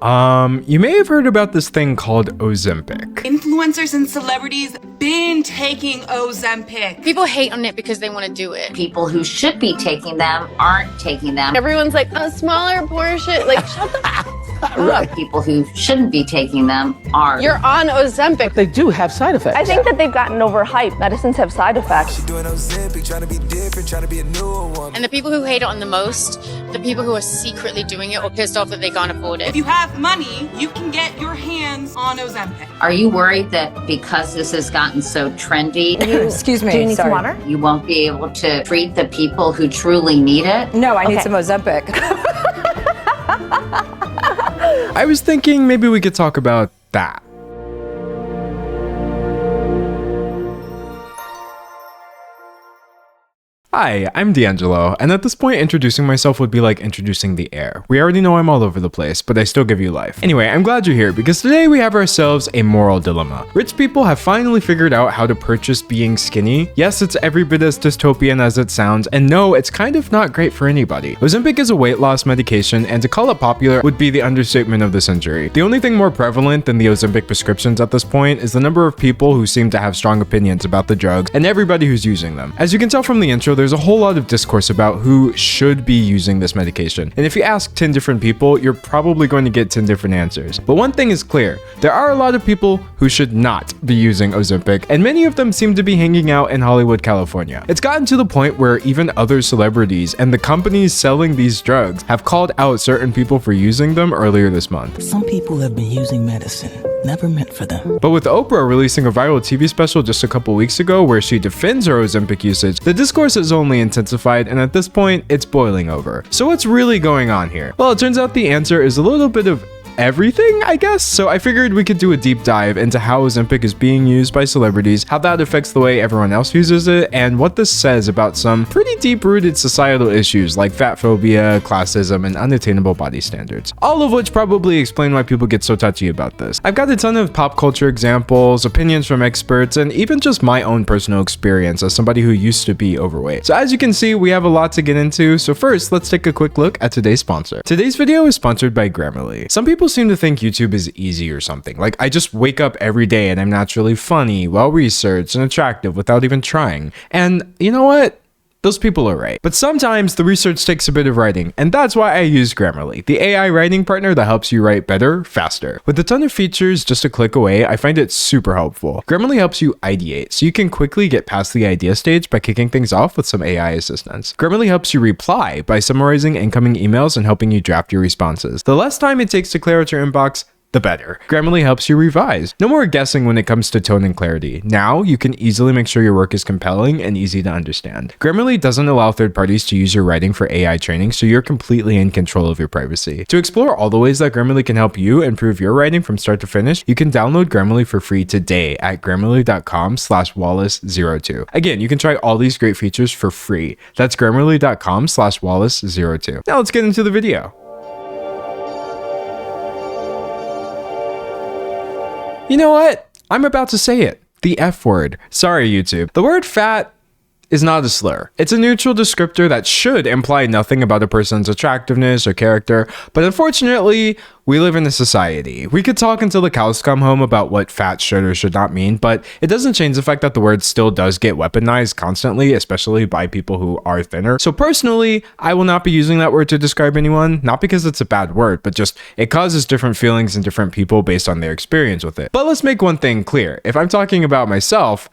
You may have heard about this thing called Ozempic. Influencers and celebrities been taking Ozempic. People hate on it because they want to do it. People who should be taking them aren't taking them. Everyone's like, a smaller portion. Like, shut the f up. People who shouldn't be taking them are. You're on Ozempic. They do have side effects. I think that they've gotten overhyped. Medicines have side effects. She doing Ozempic, trying to be different, trying to be a newer one. And the people who hate it on the most, the people who are secretly doing it or pissed off that they can't afford it. If you have money, you can get your hands on Ozempic. Are you worried that because this has gotten so trendy, Excuse me, Do you need sorry. some water? you won't be able to treat the people who truly need it? No, I need Okay. some Ozempic. I was thinking maybe we could talk about that. Hi, I'm D'Angelo, and at this point introducing myself would be like introducing the air. We already know I'm all over the place, but I still give you life. Anyway, I'm glad you're here because today we have ourselves a moral dilemma. Rich people have finally figured out how to purchase being skinny. Yes, it's every bit as dystopian as it sounds, and no, it's kind of not great for anybody. Ozempic is a weight loss medication, and to call it popular would be the understatement of the century. The only thing more prevalent than the Ozempic prescriptions at this point is the number of people who seem to have strong opinions about the drugs and everybody who's using them. As you can tell from the intro, there's a whole lot of discourse about who should be using this medication. And if you ask 10 different people, you're probably going to get 10 different answers. But one thing is clear, there are a lot of people who should not be using Ozempic, and many of them seem to be hanging out in Hollywood, California. It's gotten to the point where even other celebrities and the companies selling these drugs have called out certain people for using them earlier this month. Some people have been using medicine, never meant for them. But with Oprah releasing a viral TV special just a couple weeks ago where she defends her Ozempic usage, the discourse has only intensified, and at this point, it's boiling over. So what's really going on here? Well, it turns out the answer is a little bit of everything, I guess. So I figured we could do a deep dive into how Ozempic is being used by celebrities, how that affects the way everyone else uses it, and what this says about some pretty deep-rooted societal issues like fat phobia, classism, and unattainable body standards. All of which probably explain why people get so touchy about this. I've got a ton of pop culture examples, opinions from experts, and even just my own personal experience as somebody who used to be overweight. So as you can see, we have a lot to get into. So first, let's take a quick look at today's sponsor. Today's video is sponsored by Grammarly. Some people seem to think YouTube is easy or something. Like, I just wake up every day and I'm naturally funny, well-researched, and attractive without even trying. And you know what? Those people are right. But sometimes the research takes a bit of writing, and that's why I use Grammarly, the AI writing partner that helps you write better, faster. With a ton of features just a click away, I find it super helpful. Grammarly helps you ideate, so you can quickly get past the idea stage by kicking things off with some AI assistance. Grammarly helps you reply by summarizing incoming emails and helping you draft your responses. The less time it takes to clear out your inbox, the better. Grammarly helps you revise. No more guessing when it comes to tone and clarity. Now, you can easily make sure your work is compelling and easy to understand. Grammarly doesn't allow third parties to use your writing for AI training, so you're completely in control of your privacy. To explore all the ways that Grammarly can help you improve your writing from start to finish, you can download Grammarly for free today at grammarly.com/Wallace02. Again, you can try all these great features for free. That's grammarly.com/Wallace02. Now let's get into the video. You know what? I'm about to say it. The F word. Sorry, YouTube. The word fat is not a slur. It's a neutral descriptor that should imply nothing about a person's attractiveness or character, but unfortunately, we live in a society. We could talk until the cows come home about what fat should or should not mean, but it doesn't change the fact that the word still does get weaponized constantly, especially by people who are thinner. So personally, I will not be using that word to describe anyone, not because it's a bad word, but just it causes different feelings in different people based on their experience with it. But let's make one thing clear. If I'm talking about myself,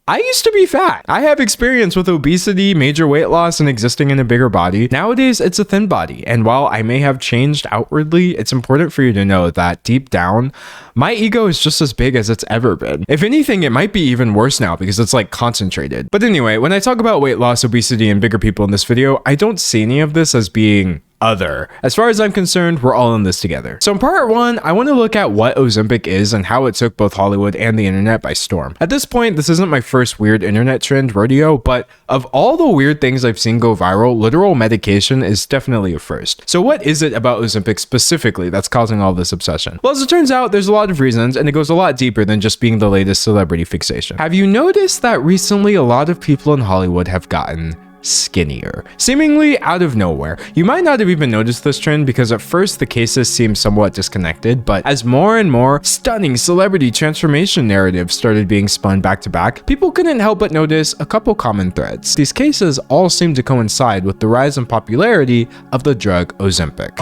I used to be fat. I have experience with obesity, major weight loss, and existing in a bigger body. Nowadays, it's a thin body, and while I may have changed outwardly, it's important for you to know that deep down, my ego is just as big as it's ever been. If anything, it might be even worse now because it's like concentrated. But anyway, when I talk about weight loss, obesity, and bigger people in this video, I don't see any of this as being other. As far as I'm concerned, we're all in this together. So in part one, I want to look at what Ozempic is and how it took both Hollywood and the internet by storm. At this point, this isn't my first weird internet trend rodeo, but of all the weird things I've seen go viral, literal medication is definitely a first. So what is it about Ozempic specifically that's causing all this obsession? Well, as it turns out, there's a lot of reasons, and it goes a lot deeper than just being the latest celebrity fixation. Have you noticed that recently a lot of people in Hollywood have gotten skinnier, seemingly out of nowhere. You might not have even noticed this trend because at first the cases seemed somewhat disconnected, but as more and more stunning celebrity transformation narratives started being spun back to back, people couldn't help but notice a couple common threads. These cases all seem to coincide with the rise in popularity of the drug Ozempic.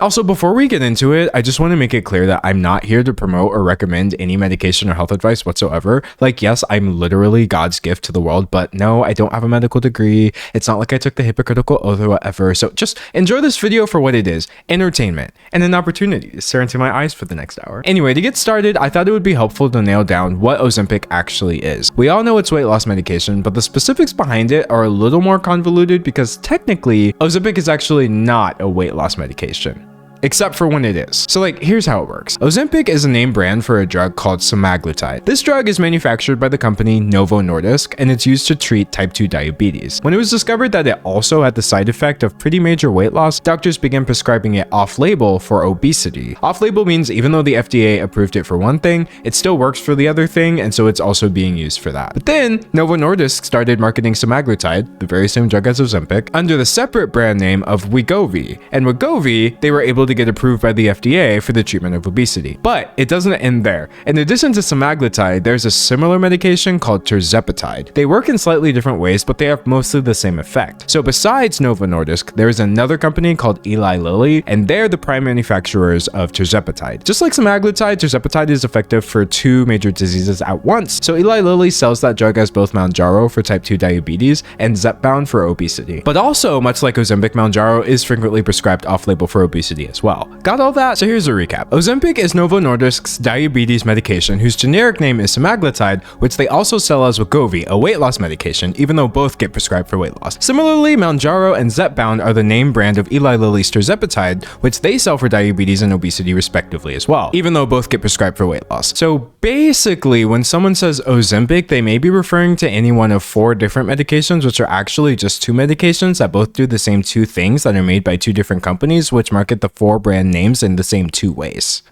Also, before we get into it, I just want to make it clear that I'm not here to promote or recommend any medication or health advice whatsoever. Like, yes, I'm literally God's gift to the world, but no, I don't have a medical degree. It's not like I took the Hippocratical Oath or whatever. So just enjoy this video for what it is, entertainment, and an opportunity to stare into my eyes for the next hour. Anyway, to get started, I thought it would be helpful to nail down what Ozempic actually is. We all know it's weight loss medication, but the specifics behind it are a little more convoluted because technically, Ozempic is actually not a weight loss medication. Except for when it is. So like, here's how it works. Ozempic is a name brand for a drug called semaglutide. This drug is manufactured by the company Novo Nordisk, and it's used to treat type 2 diabetes. When it was discovered that it also had the side effect of pretty major weight loss, doctors began prescribing it off-label for obesity. Off-label means even though the FDA approved it for one thing, it still works for the other thing, and so it's also being used for that. But then, Novo Nordisk started marketing semaglutide, the very same drug as Ozempic, under the separate brand name of Wegovy. And Wegovy, they were able to get approved by the FDA for the treatment of obesity. But it doesn't end there. In addition to semaglutide, there's a similar medication called tirzepatide. They work in slightly different ways, but they have mostly the same effect. So besides Novo Nordisk, there is another company called Eli Lilly, and they're the prime manufacturers of tirzepatide. Just like semaglutide, tirzepatide is effective for 2 major diseases at once. So Eli Lilly sells that drug as both Mounjaro for type 2 diabetes and Zepbound for obesity. But also, much like Ozempic, Mounjaro is frequently prescribed off-label for obesity as well. Got all that? So here's a recap. Ozempic is Novo Nordisk's diabetes medication whose generic name is semaglutide, which they also sell as Wegovy, a weight loss medication, even though both get prescribed for weight loss. Similarly, Mounjaro and Zepbound are the name brand of Eli Lilly's tirzepatide, which they sell for diabetes and obesity respectively as well, even though both get prescribed for weight loss. So basically, when someone says Ozempic, they may be referring to any one of 4 different medications, which are actually just 2 medications that both do the same 2 things that are made by 2 different companies, which market the 4 brand names in the same 2 ways.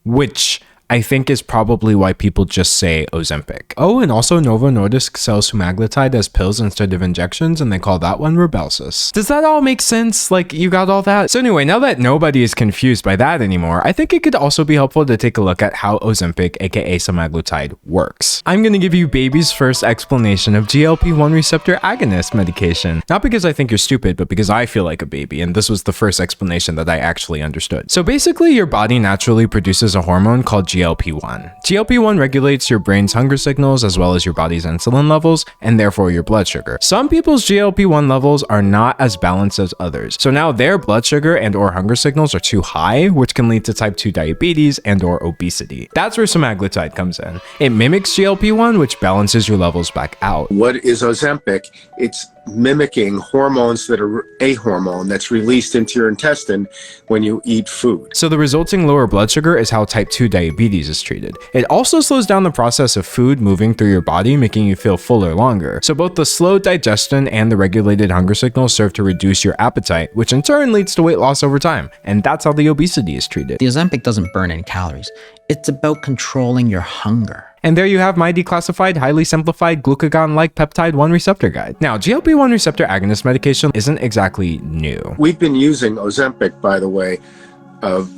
Which I think is probably why people just say Ozempic. Oh, and also Novo Nordisk sells semaglutide as pills instead of injections, and they call that one Rybelsus. Does that all make sense? Like, you got all that? So anyway, now that nobody is confused by that anymore, I think it could also be helpful to take a look at how Ozempic, aka semaglutide, works. I'm gonna give you baby's first explanation of GLP-1 receptor agonist medication. Not because I think you're stupid, but because I feel like a baby, and this was the first explanation that I actually understood. So basically, your body naturally produces a hormone called GLP-1. GLP-1 regulates your brain's hunger signals as well as your body's insulin levels and therefore your blood sugar. Some people's GLP-1 levels are not as balanced as others. So now their blood sugar and or hunger signals are too high, which can lead to type 2 diabetes and or obesity. That's where semaglutide comes in. It mimics GLP-1, which balances your levels back out. What is Ozempic? It's mimicking hormones that are a hormone that's released into your intestine when you eat food. So the resulting lower blood sugar is how type 2 diabetes is treated. It also slows down the process of food moving through your body, making you feel fuller longer. So both the slow digestion and the regulated hunger signals serve to reduce your appetite, which in turn leads to weight loss over time. And that's how the obesity is treated. The Ozempic doesn't burn any calories. It's about controlling your hunger. And there you have my declassified, highly simplified, glucagon-like peptide 1 receptor guide. Now, GLP-1 receptor agonist medication isn't exactly new. We've been using Ozempic, by the way,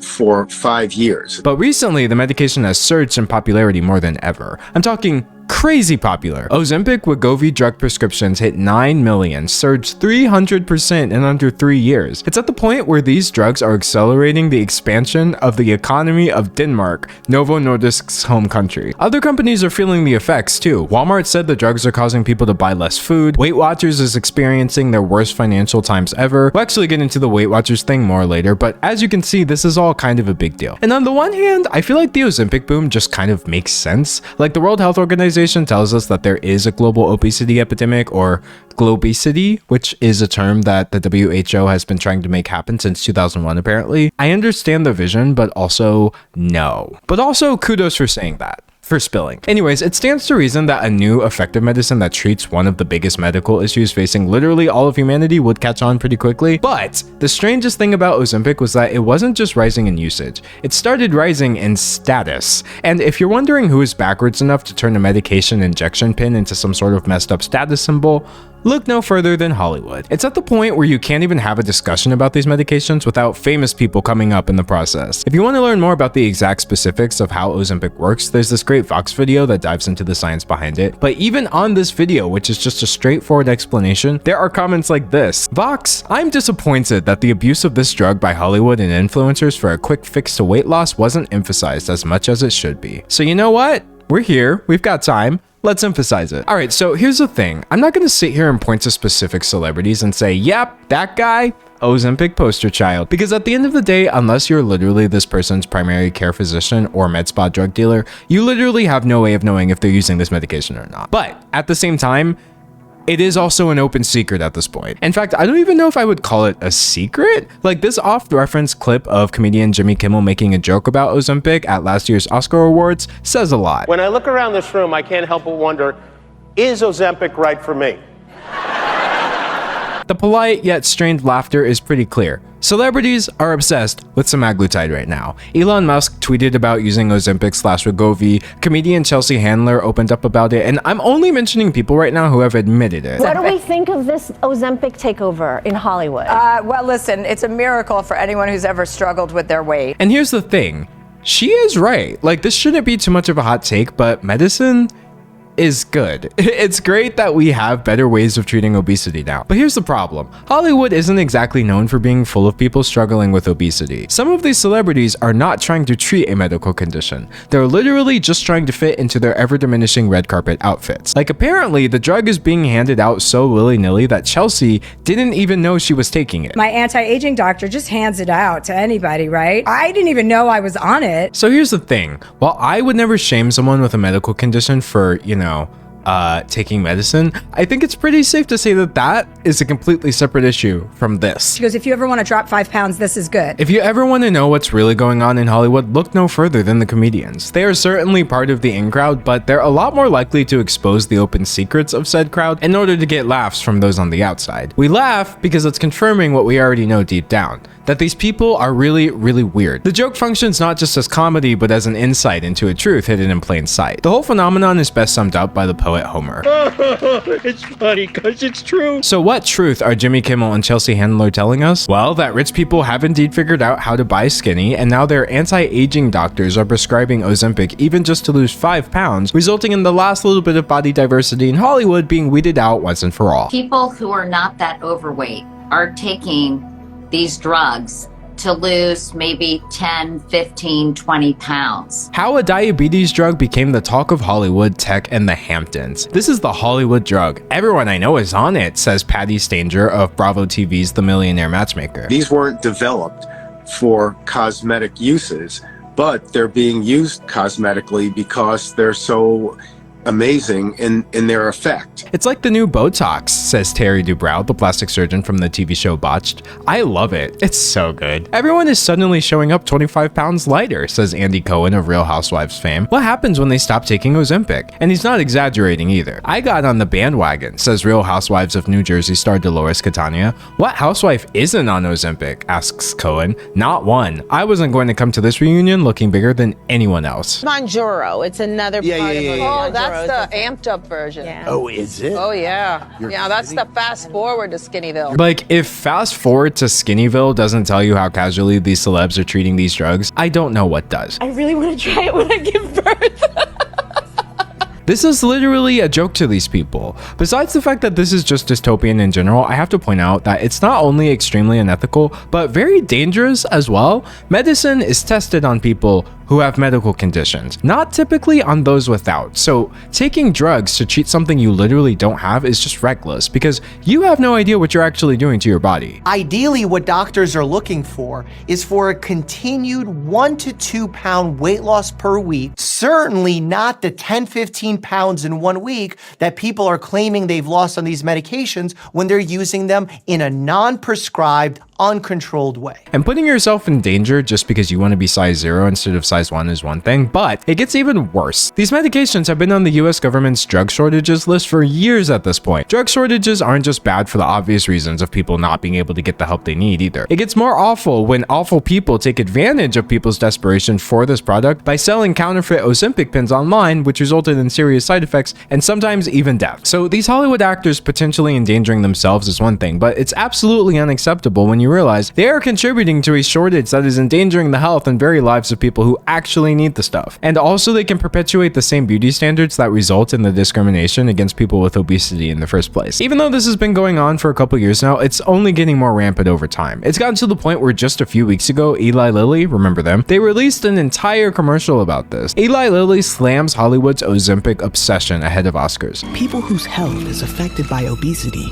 for 5 years. But recently, the medication has surged in popularity more than ever. I'm talking crazy popular. Ozempic Wegovy drug prescriptions hit 9 million, surged 300% in under 3 years. It's at the point where these drugs are accelerating the expansion of the economy of Denmark, Novo Nordisk's home country. Other companies are feeling the effects too. Walmart said the drugs are causing people to buy less food. Weight Watchers is experiencing their worst financial times ever. We'll actually get into the Weight Watchers thing more later, but as you can see, this is all kind of a big deal. And on the one hand, I feel like the Ozempic boom just kind of makes sense. Like the World Health Organization tells us that there is a global obesity epidemic, or globesity, which is a term that the WHO has been trying to make happen since 2001 apparently. I understand the vision, but also no. But also kudos for saying that. for spilling. Anyways, it stands to reason that a new effective medicine that treats one of the biggest medical issues facing literally all of humanity would catch on pretty quickly. But the strangest thing about Ozempic was that it wasn't just rising in usage, it started rising in status. And if you're wondering who is backwards enough to turn a medication injection pin into some sort of messed up status symbol, look no further than Hollywood. It's at the point where you can't even have a discussion about these medications without famous people coming up in the process. If you want to learn more about the exact specifics of how Ozempic works, there's this great Vox video that dives into the science behind it. But even on this video, which is just a straightforward explanation, there are comments like this. Vox, I'm disappointed that the abuse of this drug by Hollywood and influencers for a quick fix to weight loss wasn't emphasized as much as it should be. So you know what? We're here, we've got time. Let's emphasize it. All right, so here's the thing. I'm not gonna sit here and point to specific celebrities and say, yep, that guy, Ozempic poster child. Because at the end of the day, unless you're literally this person's primary care physician or med spa drug dealer, you literally have no way of knowing if they're using this medication or not. But at the same time, it is also an open secret at this point. In fact, I don't even know if I would call it a secret. Like this off-reference clip of comedian Jimmy Kimmel making a joke about Ozempic at last year's Oscar Awards says a lot. When I look around this room, I can't help but wonder, is Ozempic right for me? The polite yet strained laughter is pretty clear. Celebrities are obsessed with semaglutide right now. Elon Musk tweeted about using Ozempic/Wegovy. Comedian Chelsea Handler opened up about it, and I'm only mentioning people right now who have admitted it. What do we think of this Ozempic takeover in Hollywood? Well, listen, it's a miracle for anyone who's ever struggled with their weight. And here's the thing. She is right. Like, this shouldn't be too much of a hot take, but medicine is good. It's great that we have better ways of treating obesity now. But here's the problem. Hollywood isn't exactly known for being full of people struggling with obesity. Some of these celebrities are not trying to treat a medical condition. They're literally just trying to fit into their ever-diminishing red carpet outfits. Like apparently the drug is being handed out so willy-nilly that Chelsea didn't even know she was taking it. My anti-aging doctor just hands it out to anybody, right? I didn't even know I was on it. So here's the thing. While I would never shame someone with a medical condition for, taking medicine, I think it's pretty safe to say that that is a completely separate issue from this. She goes, if you ever want to drop 5 pounds, this is good. If you ever want to know what's really going on in Hollywood, look no further than the comedians. They are certainly part of the in crowd, but they're a lot more likely to expose the open secrets of said crowd in order to get laughs from those on the outside. We laugh because it's confirming what we already know deep down, that these people are really, really weird. The joke functions not just as comedy, but as an insight into a truth hidden in plain sight. The whole phenomenon is best summed up by the poet Homer. It's funny because it's true. So what truth are Jimmy Kimmel and Chelsea Handler telling us? Well, that rich people have indeed figured out how to buy skinny, and now their anti-aging doctors are prescribing Ozempic even just to lose 5 pounds, resulting in the last little bit of body diversity in Hollywood being weeded out once and for all. People who are not that overweight are taking these drugs to lose maybe 10, 15, 20 pounds. How a diabetes drug became the talk of Hollywood, tech, and the Hamptons. This is the Hollywood drug. Everyone I know is on it, says Patty Stanger of Bravo TV's The Millionaire Matchmaker. These weren't developed for cosmetic uses, but they're being used cosmetically because they're so amazing in their effect. It's like the new Botox, says Terry Dubrow, the plastic surgeon from the TV show Botched. I love it. It's so good. Everyone is suddenly showing up 25 pounds lighter, says Andy Cohen of Real Housewives fame. What happens when they stop taking Ozempic? And he's not exaggerating either. I got on the bandwagon, says Real Housewives of New Jersey star Dolores Catania. What housewife isn't on Ozempic? Asks Cohen. Not one. I wasn't going to come to this reunion looking bigger than anyone else. Monjuro, it's another part of it. Oh, that's the amped up version. Yeah. Oh, is it? Oh, yeah. Yeah, that's the fast forward to Skinnyville. Like, if fast forward to Skinnyville doesn't tell you how casually these celebs are treating these drugs, I don't know what does. I really want to try it when I give birth. This is literally a joke to these people. Besides the fact that this is just dystopian in general, I have to point out that it's not only extremely unethical, but very dangerous as well. Medicine is tested on people who have medical conditions, not typically on those without. So taking drugs to treat something you literally don't have is just reckless because you have no idea what you're actually doing to your body. Ideally, what doctors are looking for is for a continued 1 to 2 pound weight loss per week, certainly not the 10, 15 15 pounds in 1 week that people are claiming they've lost on these medications when they're using them in a non-prescribed, uncontrolled way. And putting yourself in danger just because you want to be size 0 instead of size 1 is one thing, but it gets even worse. These medications have been on the US government's drug shortages list for years at this point. Drug shortages aren't just bad for the obvious reasons of people not being able to get the help they need either. It gets more awful when awful people take advantage of people's desperation for this product by selling counterfeit Ozempic pins online, which resulted in serious side effects and sometimes even death. So these Hollywood actors potentially endangering themselves is one thing, but it's absolutely unacceptable when you realize they are contributing to a shortage that is endangering the health and very lives of people who actually need the stuff. And also they can perpetuate the same beauty standards that result in the discrimination against people with obesity in the first place. Even though this has been going on for a couple years now, it's only getting more rampant over time. It's gotten to the point where just a few weeks ago, Eli Lilly, remember them, they released an entire commercial about this. Eli Lilly slams Hollywood's Ozempic obsession ahead of Oscars. People whose health is affected by obesity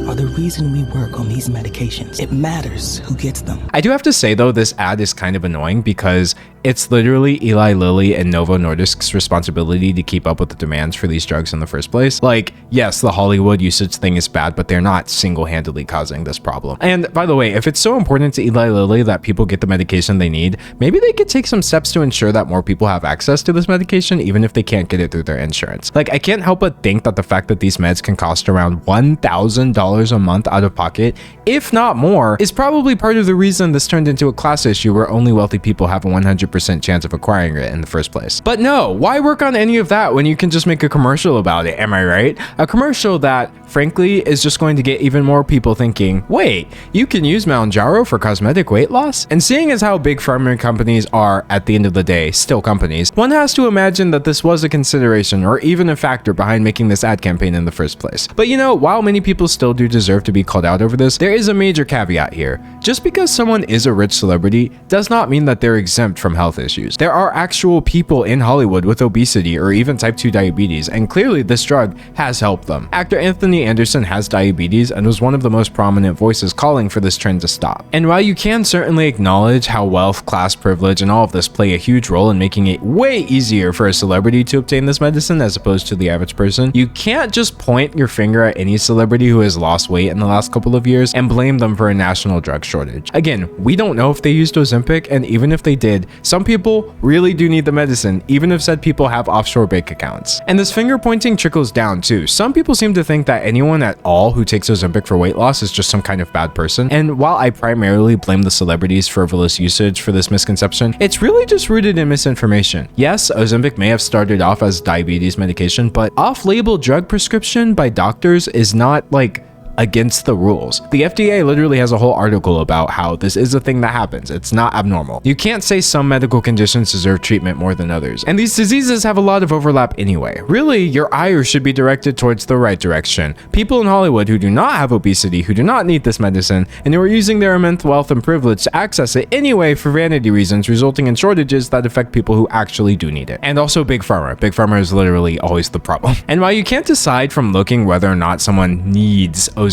are the reason we work on these medications. It matters who gets them. I do have to say though, this ad is kind of annoying because it's literally Eli Lilly and Novo Nordisk's responsibility to keep up with the demands for these drugs in the first place. Like, yes, the Hollywood usage thing is bad, but they're not single-handedly causing this problem. And by the way, if it's so important to Eli Lilly that people get the medication they need, maybe they could take some steps to ensure that more people have access to this medication, even if they can't get it through their insurance. Like, I can't help but think that the fact that these meds can cost around $1,000 a month out of pocket, if not more, is probably part of the reason this turned into a class issue where only wealthy people have a 100% chance of acquiring it in the first place. But no, why work on any of that when you can just make a commercial about it, am I right? A commercial that, frankly, is just going to get even more people thinking, wait, you can use Mounjaro for cosmetic weight loss? And seeing as how big pharma companies are, at the end of the day, still companies, one has to imagine that this was a consideration or even a factor behind making this ad campaign in the first place. But you know, while many people still do deserve to be called out over this, there is a major caveat here. Just because someone is a rich celebrity does not mean that they're exempt from health issues. There are actual people in Hollywood with obesity or even type 2 diabetes, and clearly this drug has helped them. Actor Anthony Anderson has diabetes and was one of the most prominent voices calling for this trend to stop. And while you can certainly acknowledge how wealth, class, privilege, and all of this play a huge role in making it way easier for a celebrity to obtain this medicine as opposed to the average person, you can't just point your finger at any celebrity who has lost weight in the last couple of years and blame them for a national drug shortage. Again, we don't know if they used Ozempic, and even if they did, some people really do need the medicine, even if said people have offshore bank accounts. And this finger pointing trickles down too. Some people seem to think that anyone at all who takes Ozempic for weight loss is just some kind of bad person. And while I primarily blame the celebrities' frivolous usage for this misconception, it's really just rooted in misinformation. Yes, Ozempic may have started off as diabetes medication, but off-label drug prescription by doctors is not like against the rules. The FDA literally has a whole article about how this is a thing that happens. It's not abnormal. You can't say some medical conditions deserve treatment more than others. And these diseases have a lot of overlap anyway. Really, your ire should be directed towards the right direction. People in Hollywood who do not have obesity, who do not need this medicine, and who are using their immense wealth and privilege to access it anyway for vanity reasons, resulting in shortages that affect people who actually do need it. And also Big Pharma. Big Pharma is literally always the problem. And while you can't decide from looking whether or not someone needs Ozempic,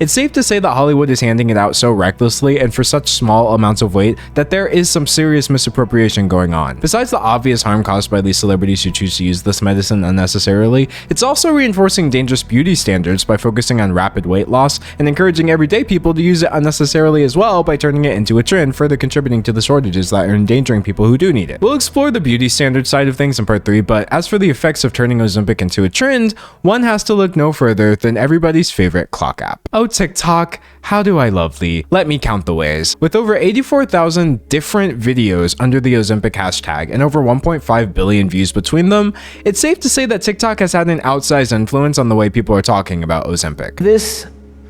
it's safe to say that Hollywood is handing it out so recklessly and for such small amounts of weight that there is some serious misappropriation going on. Besides the obvious harm caused by these celebrities who choose to use this medicine unnecessarily, it's also reinforcing dangerous beauty standards by focusing on rapid weight loss and encouraging everyday people to use it unnecessarily as well by turning it into a trend, further contributing to the shortages that are endangering people who do need it. We'll explore the beauty standard side of things in part 3, but as for the effects of turning Ozempic into a trend, one has to look no further than everybody's favorite clock app. Oh TikTok, how do I love thee? Let me count the ways. With over 84,000 different videos under the Ozempic hashtag and over 1.5 billion views between them, it's safe to say that TikTok has had an outsized influence on the way people are talking about Ozempic. This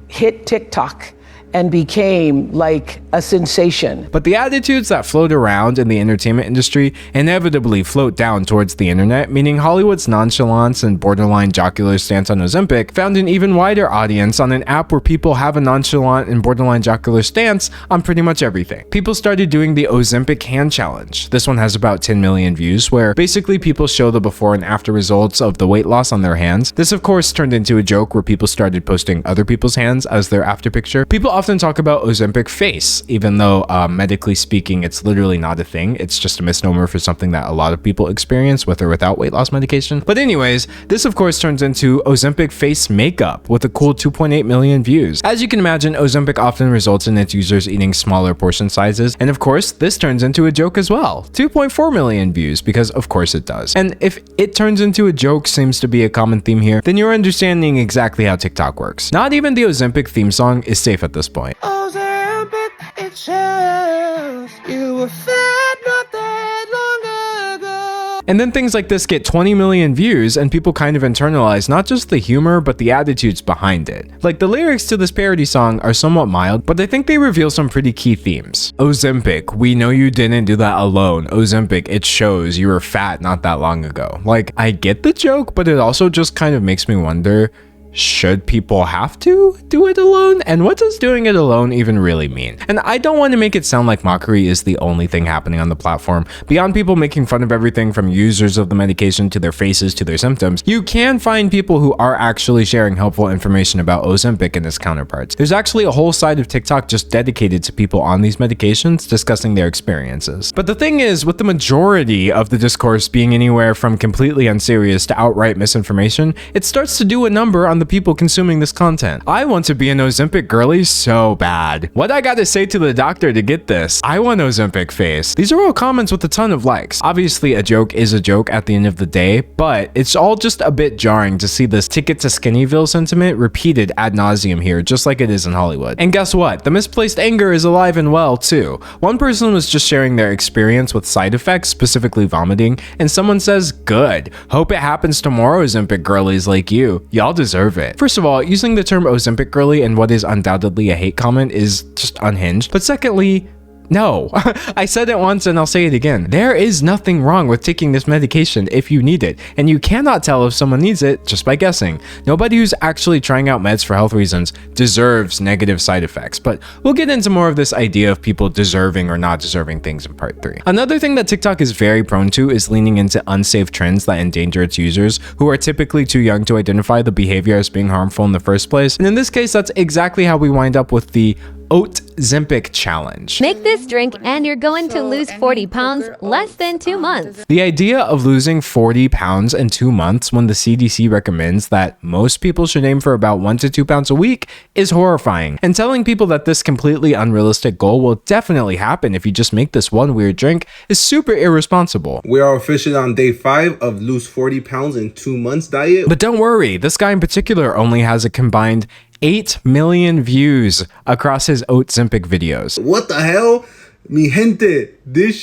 hit TikTok and became like a sensation. But the attitudes that float around in the entertainment industry inevitably float down towards the internet, meaning Hollywood's nonchalance and borderline jocular stance on Ozempic found an even wider audience on an app where people have a nonchalant and borderline jocular stance on pretty much everything. People started doing the Ozempic hand challenge. This one has about 10 million views, where basically people show the before and after results of the weight loss on their hands. This of course turned into a joke where people started posting other people's hands as their after picture. People often talk about Ozempic face, even though medically speaking, it's literally not a thing. It's just a misnomer for something that a lot of people experience with or without weight loss medication. But anyways, this of course turns into Ozempic face makeup with a cool 2.8 million views. As you can imagine, Ozempic often results in its users eating smaller portion sizes. And of course, this turns into a joke as well. 2.4 million views, because of course it does. And if it turns into a joke seems to be a common theme here, then you're understanding exactly how TikTok works. Not even the Ozempic theme song is safe at this point. Ozempic, it shows you were fat not that long ago. And then things like this get 20 million views and people kind of internalize not just the humor, but the attitudes behind it. Like the lyrics to this parody song are somewhat mild, but I think they reveal some pretty key themes. Ozempic, we know you didn't do that alone. Ozempic, it shows you were fat not that long ago. Like, I get the joke, but it also just kind of makes me wonder, should people have to do it alone? And what does doing it alone even really mean? And I don't want to make it sound like mockery is the only thing happening on the platform. Beyond people making fun of everything from users of the medication to their faces to their symptoms, you can find people who are actually sharing helpful information about Ozempic and its counterparts. There's actually a whole side of TikTok just dedicated to people on these medications discussing their experiences. But the thing is, with the majority of the discourse being anywhere from completely unserious to outright misinformation, it starts to do a number on the people consuming this content. I want to be an Ozempic girly so bad. What I gotta say to the doctor to get this? I want Ozempic face. These are all comments with a ton of likes. Obviously, a joke is a joke at the end of the day, but it's all just a bit jarring to see this ticket to Skinnyville sentiment repeated ad nauseum here, just like it is in Hollywood. And guess what? The misplaced anger is alive and well too. One person was just sharing their experience with side effects, specifically vomiting, and someone says, "Good. Hope it happens to more Ozempic girlies like you. Y'all deserve it." First of all, using the term Ozempic girly in what is undoubtedly a hate comment is just unhinged. But secondly, no. I said it once and I'll say it again. There is nothing wrong with taking this medication if you need it, and you cannot tell if someone needs it just by guessing. Nobody who's actually trying out meds for health reasons deserves negative side effects, but we'll get into more of this idea of people deserving or not deserving things in part 3. Another thing that TikTok is very prone to is leaning into unsafe trends that endanger its users, who are typically too young to identify the behavior as being harmful in the first place. And in this case, that's exactly how we wind up with the Ozempic challenge. Make this drink and you're going to lose 40 pounds less than 2 months. The idea of losing 40 pounds in 2 months when the CDC recommends that most people should aim for about 1 to 2 pounds a week is horrifying. And telling people that this completely unrealistic goal will definitely happen if you just make this one weird drink is super irresponsible. We are officially on day 5 of lose 40 pounds in 2 months diet. But don't worry, this guy in particular only has a combined 8 million views across his Ozempic videos. What the hell? Mi gente, this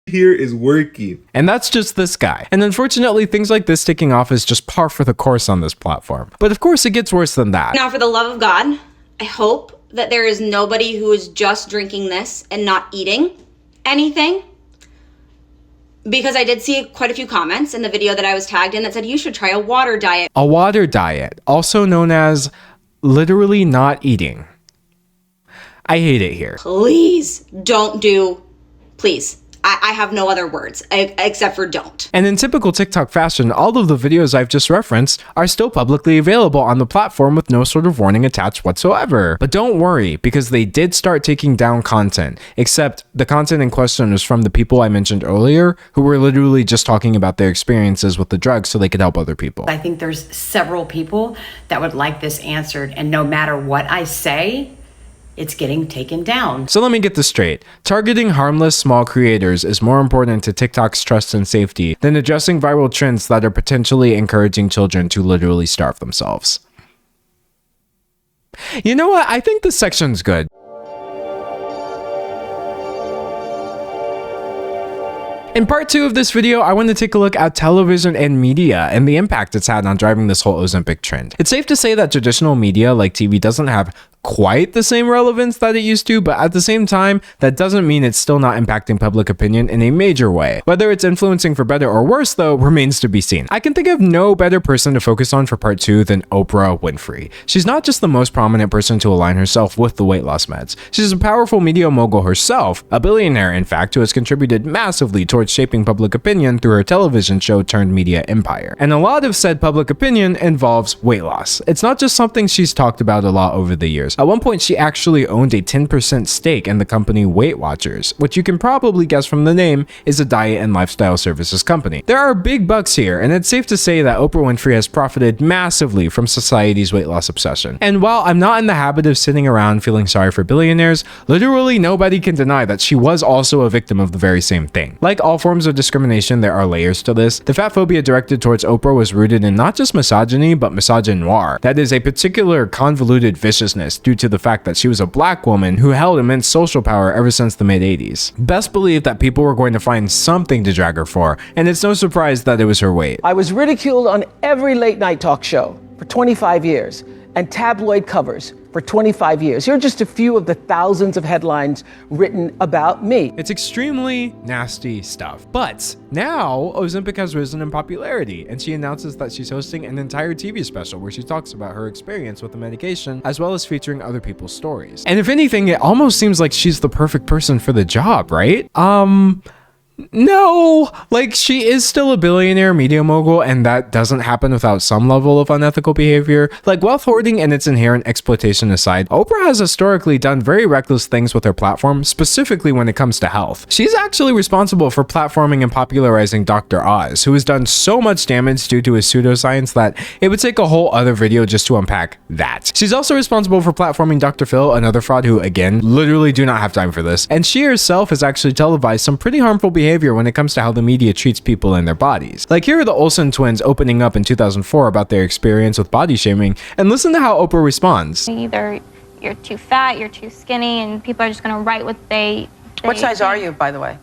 here is working. And that's just this guy. And unfortunately, things like this taking off is just par for the course on this platform. But of course, it gets worse than that. Now, for the love of God, I hope that there is nobody who is just drinking this and not eating anything. Because I did see quite a few comments in the video that I was tagged in that said you should try a water diet. A water diet, also known as literally not eating. I hate it here. Please don't do, please. I have no other words except for don't. And in typical TikTok fashion, all of the videos I've just referenced are still publicly available on the platform with no sort of warning attached whatsoever. But don't worry, because they did start taking down content, except the content in question was from the people I mentioned earlier, who were literally just talking about their experiences with the drug so they could help other people. I think there's several people that would like this answered, and no matter what I say, it's getting taken down. So let me get this straight. Targeting harmless small creators is more important to TikTok's trust and safety than addressing viral trends that are potentially encouraging children to literally starve themselves. You know what? I think this section's good. In part 2 of this video, I want to take a look at television and media and the impact it's had on driving this whole Ozempic trend. It's safe to say that traditional media like TV doesn't have quite the same relevance that it used to, but at the same time, that doesn't mean it's still not impacting public opinion in a major way. Whether it's influencing for better or worse, though, remains to be seen. I can think of no better person to focus on for part 2 than Oprah Winfrey. She's not just the most prominent person to align herself with the weight loss meds. She's a powerful media mogul herself, a billionaire in fact, who has contributed massively towards shaping public opinion through her television show turned media empire. And a lot of said public opinion involves weight loss. It's not just something she's talked about a lot over the years. stores. At one point, she actually owned a 10% stake in the company Weight Watchers, which you can probably guess from the name is a diet and lifestyle services company. There are big bucks here, and it's safe to say that Oprah Winfrey has profited massively from society's weight loss obsession. And while I'm not in the habit of sitting around feeling sorry for billionaires, literally nobody can deny that she was also a victim of the very same thing. Like all forms of discrimination, there are layers to this. The fat phobia directed towards Oprah was rooted in not just misogyny, but misogynoir. That is a particular convoluted viciousness due to the fact that she was a black woman who held immense social power ever since the mid-80s. Best believe that people were going to find something to drag her for, and it's no surprise that it was her weight. I was ridiculed on every late night talk show for 25 years and tabloid covers for 25 years. Here are just a few of the thousands of headlines written about me. It's extremely nasty stuff. But now Ozempic has risen in popularity, and she announces that she's hosting an entire TV special where she talks about her experience with the medication, as well as featuring other people's stories. And if anything, it almost seems like she's the perfect person for the job, right? No, like she is still a billionaire media mogul, and that doesn't happen without some level of unethical behavior. Like wealth hoarding and its inherent exploitation aside, Oprah has historically done very reckless things with her platform, specifically when it comes to health. She's actually responsible for platforming and popularizing Dr. Oz, who has done so much damage due to his pseudoscience that it would take a whole other video just to unpack that. She's also responsible for platforming Dr. Phil, another fraud who, again, literally do not have time for this, and she herself has actually televised some pretty harmful behavior when it comes to how the media treats people and their bodies. Like here are the Olsen twins opening up in 2004 about their experience with body shaming, and listen to how Oprah responds. Either you're too fat, you're too skinny, and people are just gonna write what they What size are you, by the way?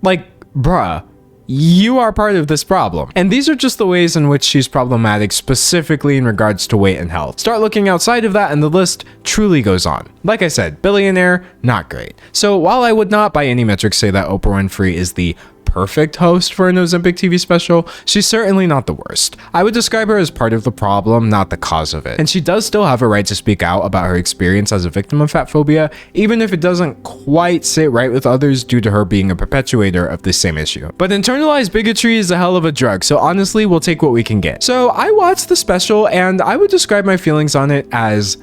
Like, bruh, you are part of this problem. And these are just the ways in which she's problematic, specifically in regards to weight and health. Start looking outside of that and the list truly goes on. Like I said, billionaire, not great. So while I would not by any metrics say that Oprah Winfrey is the perfect host for an Ozempic TV special, she's certainly not the worst. I would describe her as part of the problem, not the cause of it. And she does still have a right to speak out about her experience as a victim of fat phobia, even if it doesn't quite sit right with others due to her being a perpetuator of this same issue. But internalized bigotry is a hell of a drug, so honestly, we'll take what we can get. So I watched the special, and I would describe my feelings on it as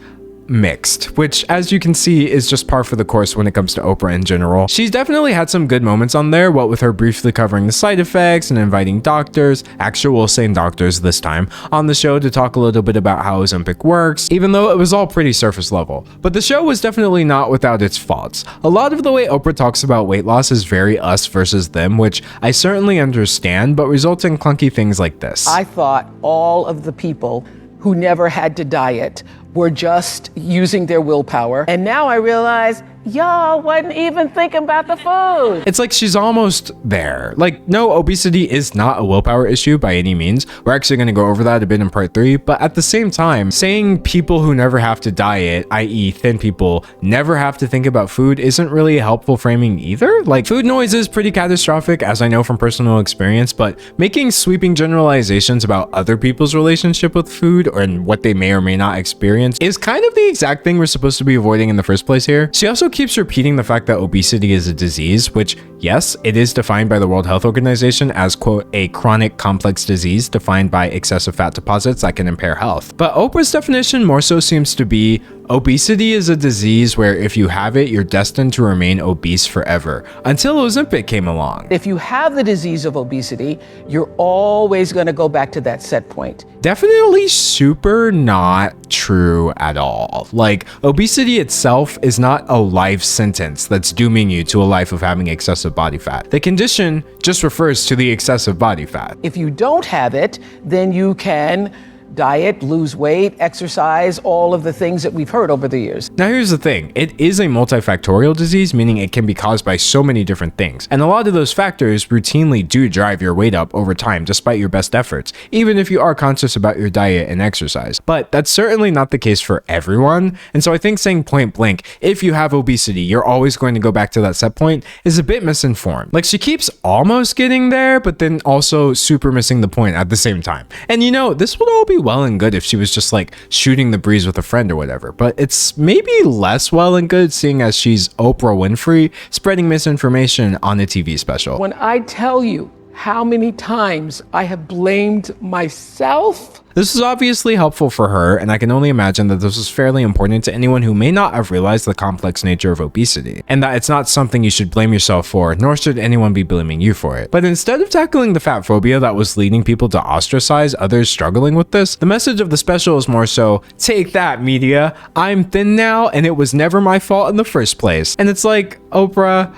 mixed, which as you can see is just par for the course when it comes to Oprah in general. She's definitely had some good moments on there, what with her briefly covering the side effects and inviting doctors, actual sane doctors this time, on the show to talk a little bit about how Ozempic works, even though it was all pretty surface level. But the show was definitely not without its faults. A lot of the way Oprah talks about weight loss is very us versus them, which I certainly understand, but results in clunky things like this. I thought all of the people who never had to diet were just using their willpower. And now I realize y'all wasn't even thinking about the food. It's like she's almost there. Like, no, obesity is not a willpower issue by any means. We're actually going to go over that a bit in part 3. But at the same time, saying people who never have to diet, i.e. thin people, never have to think about food isn't really a helpful framing either. Like, food noise is pretty catastrophic, as I know from personal experience, but making sweeping generalizations about other people's relationship with food and what they may or may not experience is kind of the exact thing we're supposed to be avoiding in the first place here. She also keeps repeating the fact that obesity is a disease, which, yes, it is defined by the World Health Organization as, quote, a chronic complex disease defined by excessive fat deposits that can impair health. But Oprah's definition more so seems to be obesity is a disease where if you have it, you're destined to remain obese forever, until Ozempic came along. If you have the disease of obesity, you're always going to go back to that set point. Definitely super not true at all. Like, obesity itself is not a life sentence that's dooming you to a life of having excessive body fat. The condition just refers to the excessive body fat. If you don't have it, then you can diet, lose weight, exercise, all of the things that we've heard over the years. Now here's the thing, it is a multifactorial disease, meaning it can be caused by so many different things. And a lot of those factors routinely do drive your weight up over time despite your best efforts, even if you are conscious about your diet and exercise. But that's certainly not the case for everyone. And so I think saying point blank, if you have obesity, you're always going to go back to that set point is a bit misinformed. Like, she keeps almost getting there, but then also super missing the point at the same time. And you know, this would all be well and good if she was just like shooting the breeze with a friend or whatever, but it's maybe less well and good seeing as she's Oprah Winfrey spreading misinformation on a TV special. When I tell you how many times I have blamed myself. This is obviously helpful for her, and I can only imagine that this was fairly important to anyone who may not have realized the complex nature of obesity, and that it's not something you should blame yourself for, nor should anyone be blaming you for it. But instead of tackling the fat phobia that was leading people to ostracize others struggling with this, the message of the special is more so, take that media, I'm thin now, and it was never my fault in the first place. And it's like, Oprah,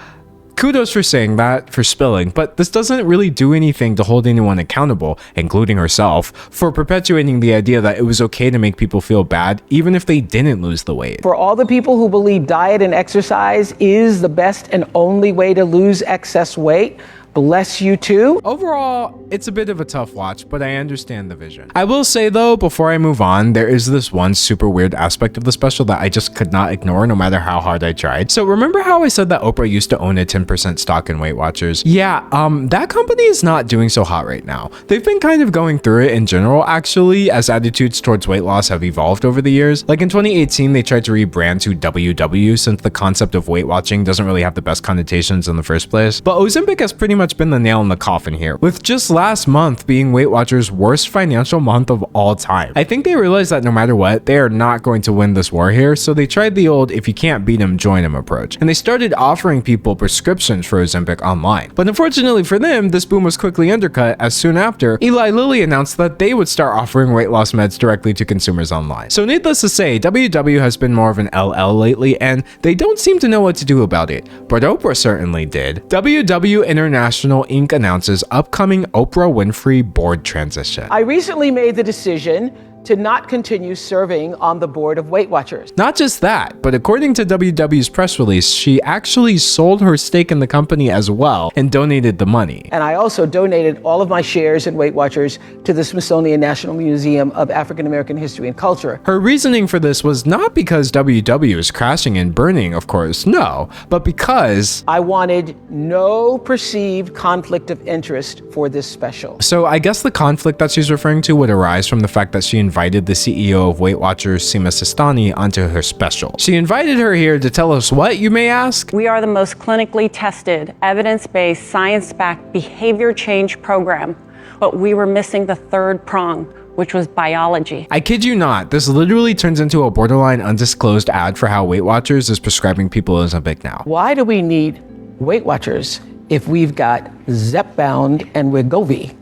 kudos for saying that, for spilling, but this doesn't really do anything to hold anyone accountable, including herself, for perpetuating the idea that it was okay to make people feel bad, even if they didn't lose the weight. For all the people who believe diet and exercise is the best and only way to lose excess weight, bless you too. Overall, it's a bit of a tough watch, but I understand the vision. I will say though, before I move on, there is this one super weird aspect of the special that I just could not ignore no matter how hard I tried. So remember how I said that Oprah used to own a 10% stock in Weight Watchers? Yeah, that company is not doing so hot right now. They've been kind of going through it in general, actually, as attitudes towards weight loss have evolved over the years. Like in 2018, they tried to rebrand to WW since the concept of weight watching doesn't really have the best connotations in the first place. But Ozempic has pretty much been the nail in the coffin here, with just last month being Weight Watchers' worst financial month of all time. I think they realized that no matter what, they are not going to win this war here, so they tried the old if you can't beat them, join them approach, and they started offering people prescriptions for Ozempic online. But unfortunately for them, this boom was quickly undercut as soon after Eli Lilly announced that they would start offering weight loss meds directly to consumers online. So needless to say, WW has been more of an LL lately, and they don't seem to know what to do about it, but Oprah certainly did. WW International Inc. announces upcoming Oprah Winfrey board transition. I recently made the decision to not continue serving on the board of Weight Watchers. Not just that, but according to WW's press release, she actually sold her stake in the company as well and donated the money. And I also donated all of my shares in Weight Watchers to the Smithsonian National Museum of African American History and Culture. Her reasoning for this was not because WW is crashing and burning, of course, no, but because I wanted no perceived conflict of interest for this special. So I guess the conflict that she's referring to would arise from the fact that she invited the CEO of Weight Watchers, Sima Sistani, onto her special. She invited her here to tell us what, you may ask? We are the most clinically tested, evidence-based, science-backed behavior change program, but we were missing the third prong, which was biology. I kid you not, this literally turns into a borderline undisclosed ad for how Weight Watchers is prescribing people Ozempic now. Why do we need Weight Watchers if we've got Zepbound and Wegovy?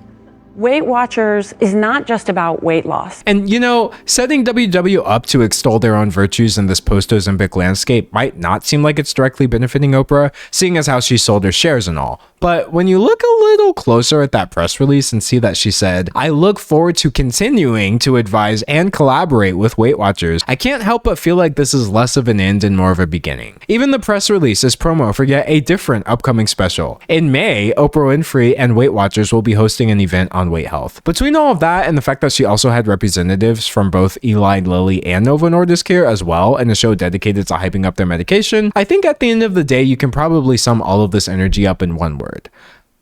Weight Watchers is not just about weight loss. And you know, setting WW up to extol their own virtues in this post-Ozempic landscape might not seem like it's directly benefiting Oprah, seeing as how she sold her shares and all. But when you look a little closer at that press release and see that she said, I look forward to continuing to advise and collaborate with Weight Watchers, I can't help but feel like this is less of an end and more of a beginning. Even the press release is promo for yet a different upcoming special. In May, Oprah Winfrey and Weight Watchers will be hosting an event on weight health. Between all of that and the fact that she also had representatives from both Eli Lilly and Novo Nordisk here as well, and a show dedicated to hyping up their medication, I think at the end of the day, you can probably sum all of this energy up in one word.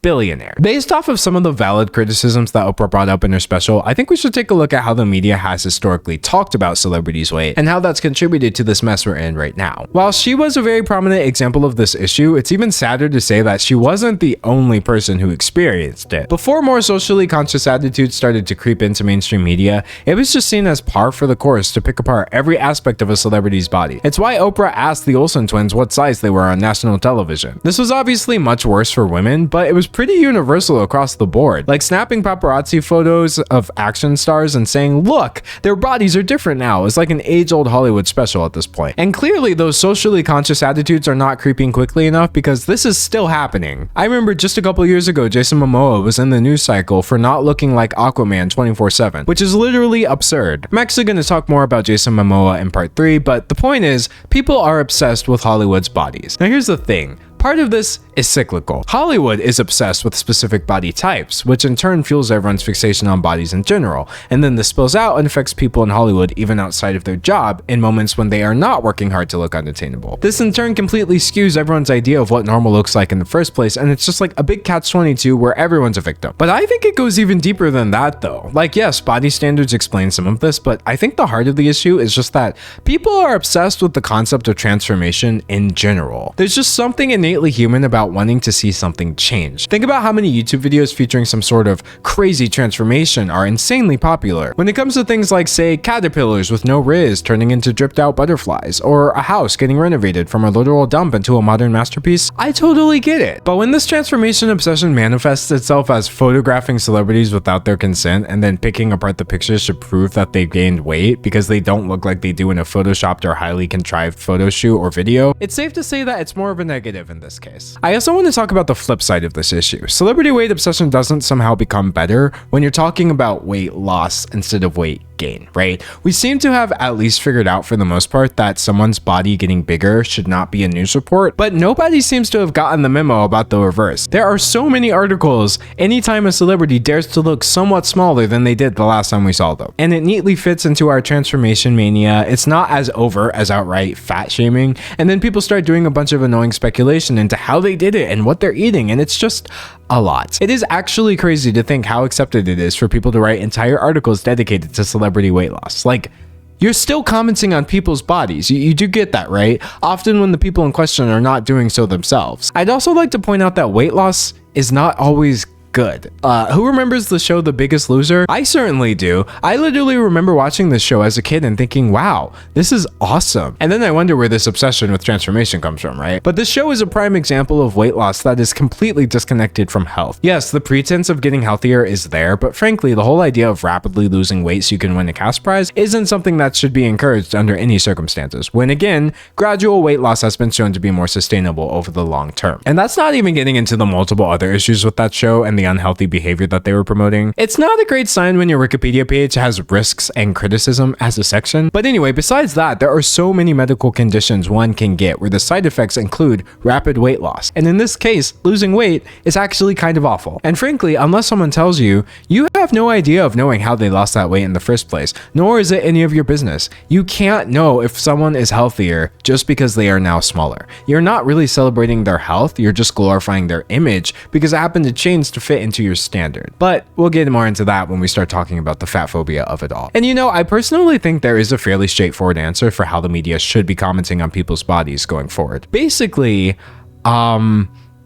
Billionaire. Based off of some of the valid criticisms that Oprah brought up in her special, I think we should take a look at how the media has historically talked about celebrities' weight and how that's contributed to this mess we're in right now. While she was a very prominent example of this issue, it's even sadder to say that she wasn't the only person who experienced it. Before more socially conscious attitudes started to creep into mainstream media, it was just seen as par for the course to pick apart every aspect of a celebrity's body. It's why Oprah asked the Olsen twins what size they were on national television. This was obviously much worse for women, but it was pretty universal across the board, like snapping paparazzi photos of action stars and saying, look, their bodies are different now. It's like an age-old Hollywood special at this point. And clearly those socially conscious attitudes are not creeping quickly enough because this is still happening. I remember just a couple years ago, Jason Momoa was in the news cycle for not looking like Aquaman 24/7, which is literally absurd. I'm actually going to talk more about Jason Momoa in part 3, but the point is, people are obsessed with Hollywood's bodies. Now here's the thing. Part of this is cyclical. Hollywood is obsessed with specific body types, which in turn fuels everyone's fixation on bodies in general, and then this spills out and affects people in Hollywood even outside of their job in moments when they are not working hard to look unattainable. This in turn completely skews everyone's idea of what normal looks like in the first place, and it's just like a big catch-22 where everyone's a victim. But I think it goes even deeper than that though. Like yes, body standards explain some of this, but I think the heart of the issue is just that people are obsessed with the concept of transformation in general. There's just something innately human about about wanting to see something change. Think about how many YouTube videos featuring some sort of crazy transformation are insanely popular. When it comes to things like, say, caterpillars with no riz turning into dripped out butterflies, or a house getting renovated from a literal dump into a modern masterpiece, I totally get it. But when this transformation obsession manifests itself as photographing celebrities without their consent and then picking apart the pictures to prove that they gained weight because they don't look like they do in a photoshopped or highly contrived photo shoot or video, it's safe to say that it's more of a negative in this case. I also want to talk about the flip side of this issue. Celebrity weight obsession doesn't somehow become better when you're talking about weight loss instead of weight gain, right? We seem to have at least figured out for the most part that someone's body getting bigger should not be a news report, but nobody seems to have gotten the memo about the reverse. There are so many articles anytime a celebrity dares to look somewhat smaller than they did the last time we saw them. And it neatly fits into our transformation mania. It's not as overt as outright fat shaming, and then people start doing a bunch of annoying speculation into how they did it and what they're eating, and it's just a lot. It is actually crazy to think how accepted it is for people to write entire articles dedicated to celebrity weight loss. Like, you're still commenting on people's bodies. You do get that, right? Often when the people in question are not doing so themselves. I'd also like to point out that weight loss is not always good. Who remembers the show The Biggest Loser? I certainly do. I literally remember watching this show as a kid and thinking, wow, this is awesome. And then I wonder where this obsession with transformation comes from, right? But this show is a prime example of weight loss that is completely disconnected from health. Yes, the pretense of getting healthier is there, but frankly, the whole idea of rapidly losing weight so you can win a cash prize isn't something that should be encouraged under any circumstances, when again, gradual weight loss has been shown to be more sustainable over the long term. And that's not even getting into the multiple other issues with that show and the unhealthy behavior that they were promoting. It's not a great sign when your Wikipedia page has risks and criticism as a section. But anyway, besides that, there are so many medical conditions one can get where the side effects include rapid weight loss. And in this case, losing weight is actually kind of awful. And frankly, unless someone tells you, you have no idea of knowing how they lost that weight in the first place, nor is it any of your business. You can't know if someone is healthier just because they are now smaller. You're not really celebrating their health, you're just glorifying their image because it happened to change to fit into your standard. But we'll get more into that when we start talking about the fat phobia of it all. And you know, I personally think there is a fairly straightforward answer for how the media should be commenting on people's bodies going forward. Basically,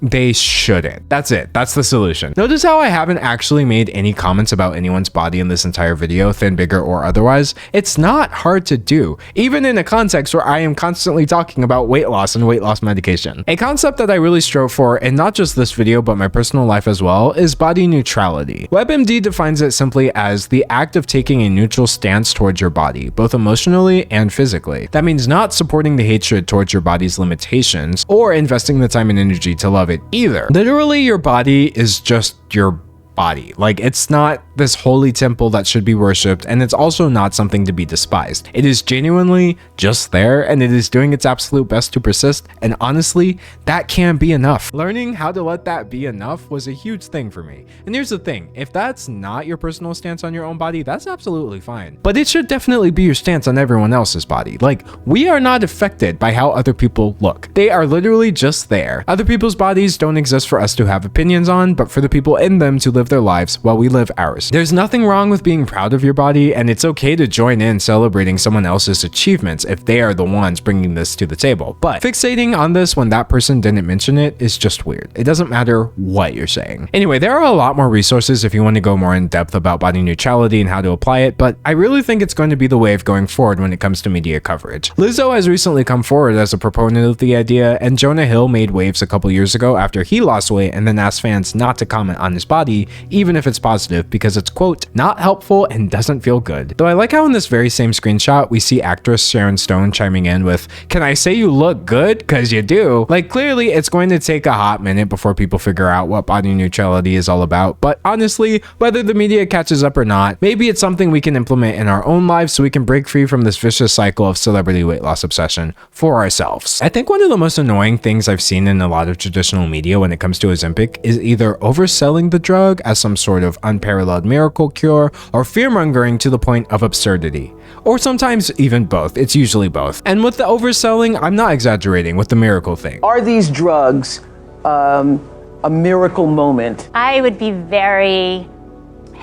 they shouldn't. That's it. That's the solution. Notice how I haven't actually made any comments about anyone's body in this entire video, thin, bigger, or otherwise. It's not hard to do, even in a context where I am constantly talking about weight loss and weight loss medication. A concept that I really strove for, and not just this video, but my personal life as well, is body neutrality. WebMD defines it simply as the act of taking a neutral stance towards your body, both emotionally and physically. That means not supporting the hatred towards your body's limitations, or investing the time and energy to love it either. Literally, your body is just your body. Like, it's not this holy temple that should be worshipped, and it's also not something to be despised. It is genuinely just there, and it is doing its absolute best to persist, and honestly, that can be enough. Learning how to let that be enough was a huge thing for me. And here's the thing, if that's not your personal stance on your own body, that's absolutely fine. But it should definitely be your stance on everyone else's body. Like, we are not affected by how other people look. They are literally just there. Other people's bodies don't exist for us to have opinions on, but for the people in them to live their lives while we live ours. There's nothing wrong with being proud of your body, and it's okay to join in celebrating someone else's achievements if they are the ones bringing this to the table. But fixating on this when that person didn't mention it is just weird. It doesn't matter what you're saying. Anyway, there are a lot more resources if you want to go more in depth about body neutrality and how to apply it, but I really think it's going to be the wave going forward when it comes to media coverage. Lizzo has recently come forward as a proponent of the idea, and Jonah Hill made waves a couple years ago after he lost weight and then asked fans not to comment on his body, even if it's positive, because it's, quote, not helpful and doesn't feel good. Though I like how in this very same screenshot, we see actress Sharon Stone chiming in with, "Can I say you look good? Cause you do." Like, clearly it's going to take a hot minute before people figure out what body neutrality is all about, but honestly, whether the media catches up or not, maybe it's something we can implement in our own lives so we can break free from this vicious cycle of celebrity weight loss obsession for ourselves. I think one of the most annoying things I've seen in a lot of traditional media when it comes to Ozempic is either overselling the drug as some sort of unparalleled miracle cure, or fear-mongering to the point of absurdity. Or sometimes even both. It's usually both. And with the overselling, I'm not exaggerating with the miracle thing. Are these drugs a miracle moment? I would be very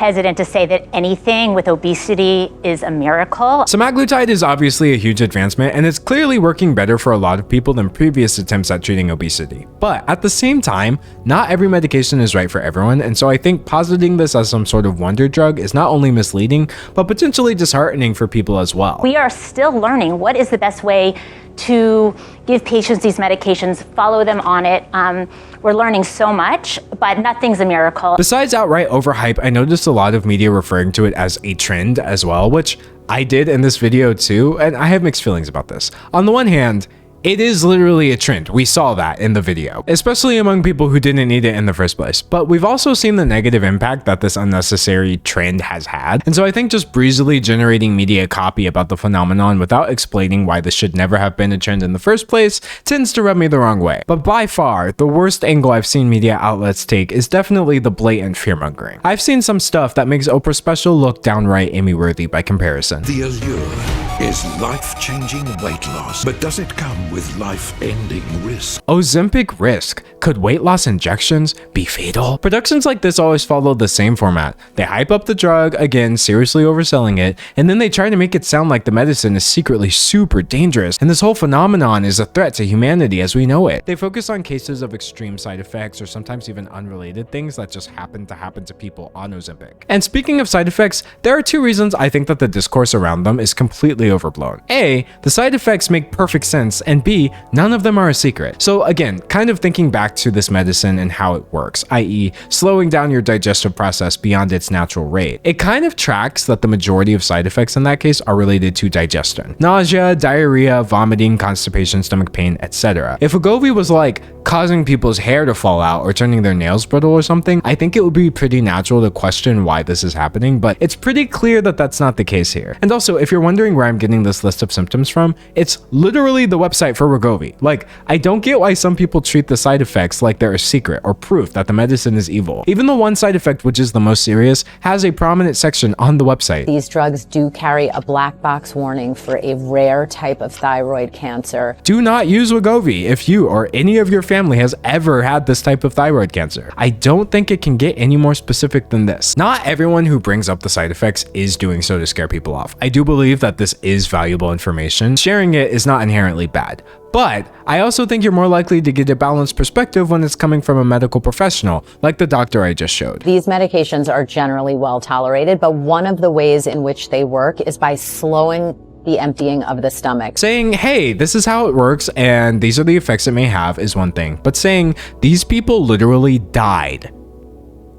hesitant to say that anything with obesity is a miracle. Semaglutide is obviously a huge advancement, and it's clearly working better for a lot of people than previous attempts at treating obesity. But at the same time, not every medication is right for everyone, and so I think positing this as some sort of wonder drug is not only misleading, but potentially disheartening for people as well. We are still learning what is the best way to give patients these medications, follow them on it. We're learning so much, but nothing's a miracle. Besides outright overhype, I noticed a lot of media referring to it as a trend as well, which I did in this video too, and I have mixed feelings about this. On the one hand, it is literally a trend. We saw that in the video, especially among people who didn't need it in the first place. But we've also seen the negative impact that this unnecessary trend has had. And so I think just breezily generating media copy about the phenomenon without explaining why this should never have been a trend in the first place tends to rub me the wrong way. But by far, the worst angle I've seen media outlets take is definitely the blatant fearmongering. I've seen some stuff that makes Oprah special look downright Emmy-worthy by comparison. The allure is life-changing weight loss, but does it come with life-ending risk? Ozempic risk. Could weight loss injections be fatal? Productions like this always follow the same format. They hype up the drug, again, seriously overselling it, and then they try to make it sound like the medicine is secretly super dangerous, and this whole phenomenon is a threat to humanity as we know it. They focus on cases of extreme side effects or sometimes even unrelated things that just happen to people on Ozempic. And speaking of side effects, there are two reasons I think that the discourse around them is completely overblown. A, the side effects make perfect sense, and B, none of them are a secret. So again, kind of thinking back to this medicine and how it works, i.e. slowing down your digestive process beyond its natural rate. It kind of tracks that the majority of side effects in that case are related to digestion. Nausea, diarrhea, vomiting, constipation, stomach pain, etc. If Wegovy was like causing people's hair to fall out or turning their nails brittle or something, I think it would be pretty natural to question why this is happening, but it's pretty clear that that's not the case here. And also, if you're wondering where I'm getting this list of symptoms from, it's literally the website for Wegovy. Like, I don't get why some people treat the side effects like they're a secret or proof that the medicine is evil. Even the one side effect, which is the most serious, has a prominent section on the website. These drugs do carry a black box warning for a rare type of thyroid cancer. Do not use Wegovy if you or any of your family has ever had this type of thyroid cancer. I don't think it can get any more specific than this. Not everyone who brings up the side effects is doing so to scare people off. I do believe that this is valuable information. Sharing it is not inherently bad. But I also think you're more likely to get a balanced perspective when it's coming from a medical professional, like the doctor I just showed. These medications are generally well tolerated, but one of the ways in which they work is by slowing the emptying of the stomach. Saying, hey, this is how it works and these are the effects it may have is one thing, but saying these people literally died.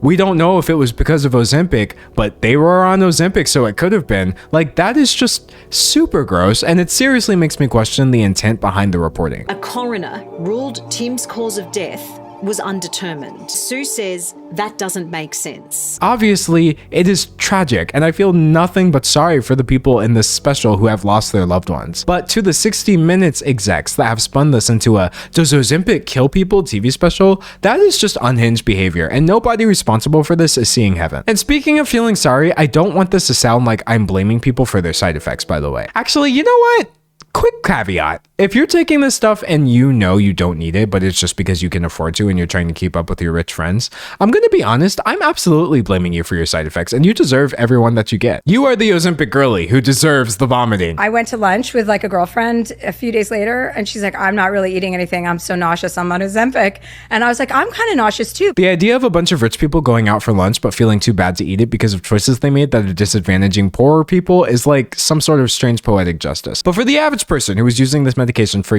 We don't know if it was because of Ozempic, but they were on Ozempic, so it could have been. Like, that is just super gross, and it seriously makes me question the intent behind the reporting. A coroner ruled Tim's cause of death was undetermined. Sue says that doesn't make sense. Obviously, it is tragic, and I feel nothing but sorry for the people in this special who have lost their loved ones. But to the 60 Minutes execs that have spun this into a "Does Ozempic kill people?" TV special, that is just unhinged behavior, and nobody responsible for this is seeing heaven. And speaking of feeling sorry, I don't want this to sound like I'm blaming people for their side effects, by the way. Actually, you know what? Quick caveat. If you're taking this stuff and you know you don't need it, but it's just because you can afford to and you're trying to keep up with your rich friends, I'm going to be honest, I'm absolutely blaming you for your side effects, and you deserve every one that you get. You are the Ozempic girly who deserves the vomiting. I went to lunch with like a girlfriend a few days later, and she's like, I'm not really eating anything. I'm so nauseous. I'm on Ozempic. And I was like, I'm kind of nauseous too. The idea of a bunch of rich people going out for lunch but feeling too bad to eat it because of choices they made that are disadvantaging poorer people is like some sort of strange poetic justice. But for the average person who is using this medication for,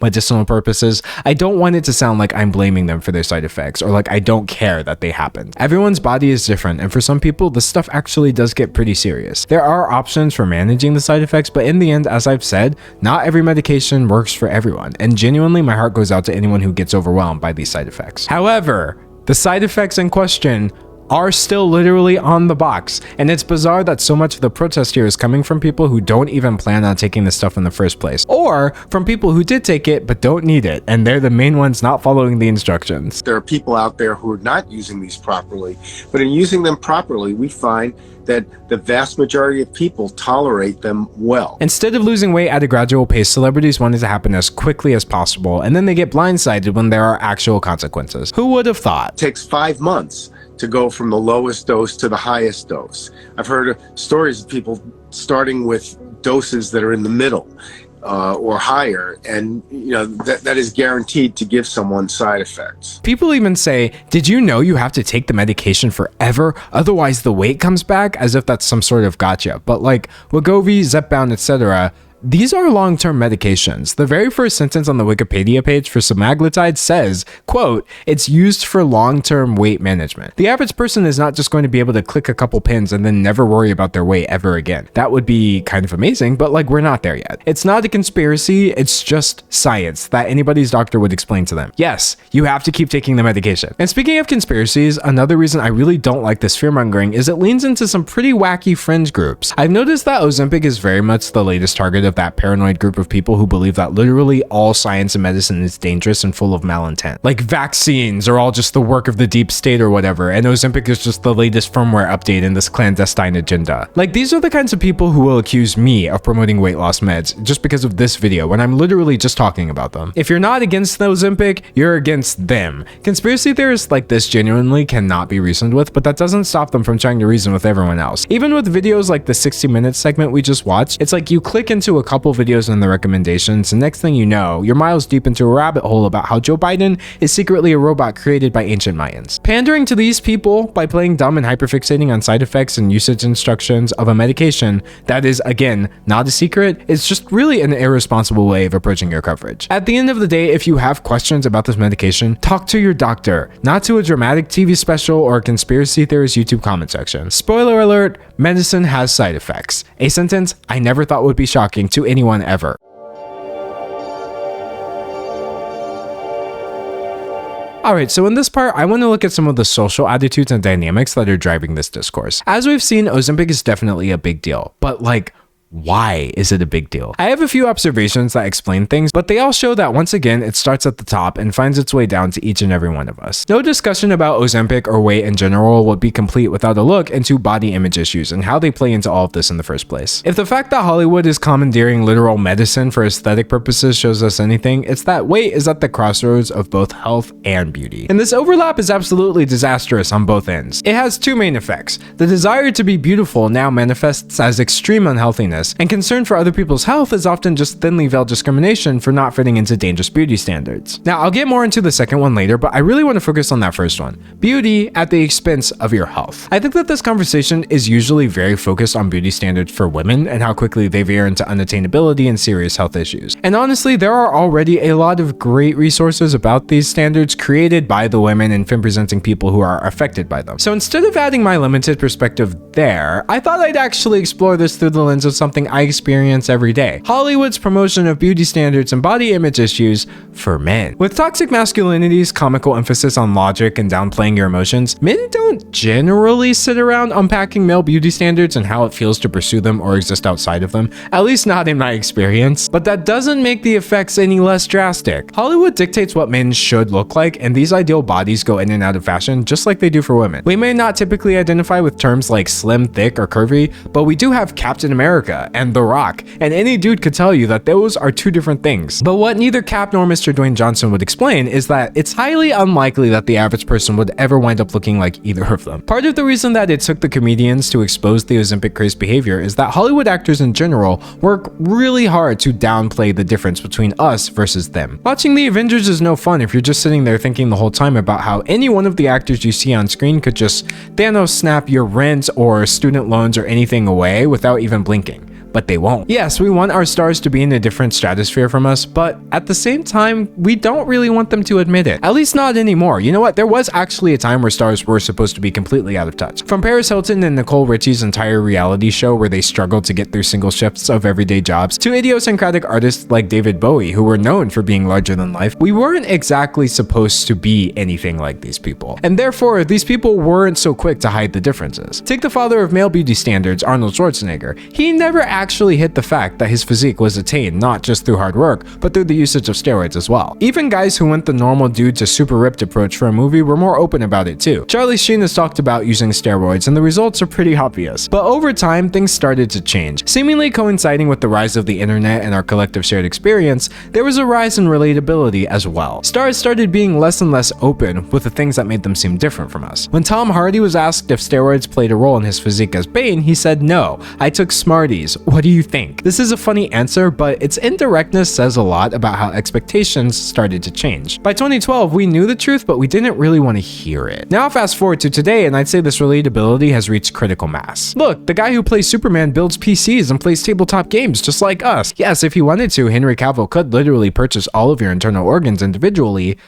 medicinal purposes, I don't want it to sound like I'm blaming them for their side effects or like I don't care that they happened. Everyone's body is different, and for some people, this stuff actually does get pretty serious. There are options for managing the side effects, but in the end, as I've said, not every medication works for everyone, and genuinely my heart goes out to anyone who gets overwhelmed by these side effects. However, the side effects in question are still literally on the box, and it's bizarre that so much of the protest here is coming from people who don't even plan on taking this stuff in the first place, or from people who did take it but don't need it, and they're the main ones not following the instructions. There are people out there who are not using these properly, but in using them properly, we find that the vast majority of people tolerate them well. Instead of losing weight at a gradual pace, celebrities want it to happen as quickly as possible, and then they get blindsided when there are actual consequences. Who would have thought? It takes 5 months to go from the lowest dose to the highest dose. I've heard of stories of people starting with doses that are in the middle or higher, and that is guaranteed to give someone side effects. People even say, did you know you have to take the medication forever, otherwise the weight comes back, as if that's some sort of gotcha. But like Wegovy, Zepbound, etc., these are long-term medications. The very first sentence on the Wikipedia page for semaglutide says, quote, it's used for long-term weight management. The average person is not just going to be able to click a couple pins and then never worry about their weight ever again. That would be kind of amazing, but like we're not there yet. It's not a conspiracy, it's just science that anybody's doctor would explain to them. Yes, you have to keep taking the medication. And speaking of conspiracies, another reason I really don't like this fear-mongering is it leans into some pretty wacky fringe groups. I've noticed that Ozempic is very much the latest target of that paranoid group of people who believe that literally all science and medicine is dangerous and full of malintent. Like vaccines are all just the work of the deep state or whatever, and Ozempic is just the latest firmware update in this clandestine agenda. Like these are the kinds of people who will accuse me of promoting weight loss meds just because of this video when I'm literally just talking about them. If you're not against the Ozempic, you're against them. Conspiracy theorists like this genuinely cannot be reasoned with, but that doesn't stop them from trying to reason with everyone else. Even with videos like the 60 Minutes segment we just watched, it's like you click into a couple videos in the recommendations, and next thing you know, you're miles deep into a rabbit hole about how Joe Biden is secretly a robot created by ancient Mayans. Pandering to these people by playing dumb and hyperfixating on side effects and usage instructions of a medication that is, again, not a secret, is just really an irresponsible way of approaching your coverage. At the end of the day, if you have questions about this medication, talk to your doctor, not to a dramatic TV special or a conspiracy theorist YouTube comment section. Spoiler alert, medicine has side effects. A sentence I never thought would be shocking to anyone ever. Alright, so in this part, I want to look at some of the social attitudes and dynamics that are driving this discourse. As we've seen, Ozempic is definitely a big deal, but like, why is it a big deal? I have a few observations that explain things, but they all show that once again, it starts at the top and finds its way down to each and every one of us. No discussion about Ozempic or weight in general would be complete without a look into body image issues and how they play into all of this in the first place. If the fact that Hollywood is commandeering literal medicine for aesthetic purposes shows us anything, it's that weight is at the crossroads of both health and beauty. And this overlap is absolutely disastrous on both ends. It has two main effects. The desire to be beautiful now manifests as extreme unhealthiness, and concern for other people's health is often just thinly veiled discrimination for not fitting into dangerous beauty standards. Now, I'll get more into the second one later, but I really want to focus on that first one. Beauty at the expense of your health. I think that this conversation is usually very focused on beauty standards for women and how quickly they veer into unattainability and serious health issues. And honestly, there are already a lot of great resources about these standards created by the women and femme-presenting people who are affected by them. So instead of adding my limited perspective there, I thought I'd actually explore this through the lens of something I experience every day. Hollywood's promotion of beauty standards and body image issues for men. With toxic masculinity's comical emphasis on logic and downplaying your emotions, men don't generally sit around unpacking male beauty standards and how it feels to pursue them or exist outside of them, at least not in my experience. But that doesn't make the effects any less drastic. Hollywood dictates what men should look like, and these ideal bodies go in and out of fashion just like they do for women. We may not typically identify with terms like slim, thick, or curvy, but we do have Captain America and The Rock, and any dude could tell you that those are two different things. But what neither Cap nor Mr. Dwayne Johnson would explain is that it's highly unlikely that the average person would ever wind up looking like either of them. Part of the reason that it took the comedians to expose the Ozempic crazed behavior is that Hollywood actors in general work really hard to downplay the difference between us versus them. Watching the Avengers is no fun if you're just sitting there thinking the whole time about how any one of the actors you see on screen could just Thanos snap your rent or student loans or anything away without even blinking. But they won't. Yes, we want our stars to be in a different stratosphere from us, but at the same time, we don't really want them to admit it. At least not anymore. You know what? There was actually a time where stars were supposed to be completely out of touch. From Paris Hilton and Nicole Richie's entire reality show where they struggled to get through single shifts of everyday jobs, to idiosyncratic artists like David Bowie, who were known for being larger than life, we weren't exactly supposed to be anything like these people. And therefore, these people weren't so quick to hide the differences. Take the father of male beauty standards, Arnold Schwarzenegger. He never actually hid the fact that his physique was attained not just through hard work, but through the usage of steroids as well. Even guys who went the normal dude to super ripped approach for a movie were more open about it too. Charlie Sheen has talked about using steroids and the results are pretty obvious. But over time, things started to change. Seemingly coinciding with the rise of the internet and our collective shared experience, there was a rise in relatability as well. Stars started being less and less open with the things that made them seem different from us. When Tom Hardy was asked if steroids played a role in his physique as Bane, he said, "No, I took Smarties. What do you think?" This is a funny answer, but its indirectness says a lot about how expectations started to change. By 2012, we knew the truth, but we didn't really want to hear it. Now fast forward to today, and I'd say this relatability has reached critical mass. Look, the guy who plays Superman builds PCs and plays tabletop games just like us. Yes, if he wanted to, Henry Cavill could literally purchase all of your internal organs individually,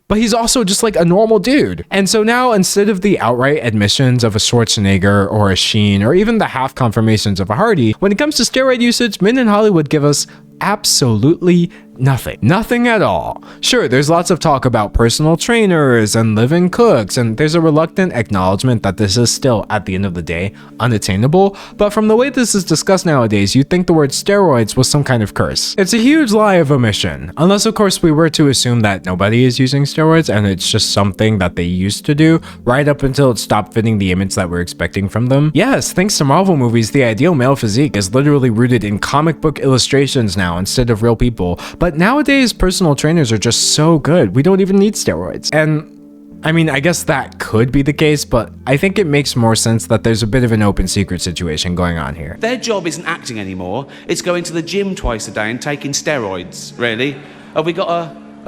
but he's also just like a normal dude. And so now, instead of the outright admissions of a Schwarzenegger or a Sheen, or even the half confirmations of a Hardy, when it comes to steroid usage, men in Hollywood give us absolutely nothing. Nothing at all. Sure, there's lots of talk about personal trainers and live-in cooks, and there's a reluctant acknowledgement that this is still, at the end of the day, unattainable, but from the way this is discussed nowadays, you'd think the word steroids was some kind of curse. It's a huge lie of omission, unless of course we were to assume that nobody is using steroids and it's just something that they used to do, right up until it stopped fitting the image that we're expecting from them. Yes, thanks to Marvel movies, the ideal male physique is literally rooted in comic book illustrations now instead of real people, but nowadays personal trainers are just so good, we don't even need steroids. And I mean, I guess that could be the case, but I think it makes more sense that there's a bit of an open secret situation going on here. Their job isn't acting anymore, it's going to the gym twice a day and taking steroids, really. Have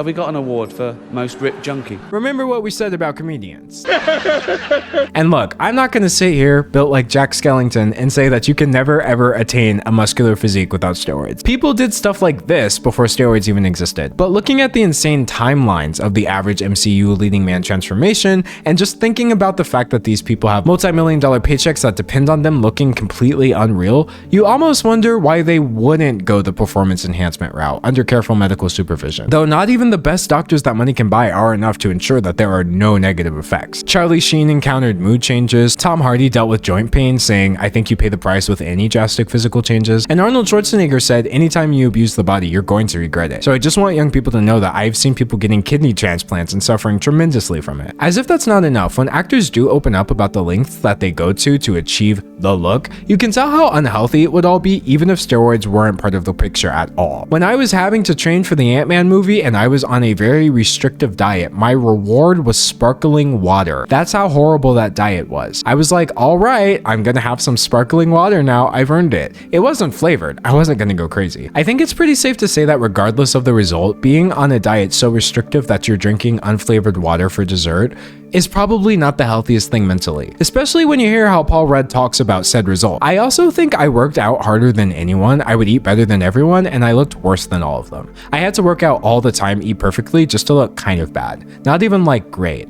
we got an award for most ripped junkie? Remember what we said about comedians. And look, I'm not gonna sit here built like Jack Skellington and say that you can never ever attain a muscular physique without steroids. People did stuff like this before steroids even existed. But looking at the insane timelines of the average MCU leading man transformation, and just thinking about the fact that these people have multi-million-dollar paychecks that depend on them looking completely unreal, you almost wonder why they wouldn't go the performance enhancement route under careful medical supervision. Though not even the best doctors that money can buy are enough to ensure that there are no negative effects. Charlie Sheen encountered mood changes, Tom Hardy dealt with joint pain, saying, "I think you pay the price with any drastic physical changes," and Arnold Schwarzenegger said, "Anytime you abuse the body, you're going to regret it." So I just want young people to know that I've seen people getting kidney transplants and suffering tremendously from it. As if that's not enough, when actors do open up about the lengths that they go to achieve the look, you can tell how unhealthy it would all be even if steroids weren't part of the picture at all. When I was having to train for the Ant-Man movie and I was on a very restrictive diet, my reward was sparkling water. That's how horrible that diet was. I was like, all right, I'm gonna have some sparkling water now, I've earned it. It wasn't flavored, I wasn't gonna go crazy. I think it's pretty safe to say that regardless of the result, being on a diet so restrictive that you're drinking unflavored water for dessert is probably not the healthiest thing mentally, especially when you hear how Paul Rudd talks about said result. I also think I worked out harder than anyone, I would eat better than everyone, and I looked worse than all of them. I had to work out all the time, eat perfectly, just to look kind of bad. Not even like great.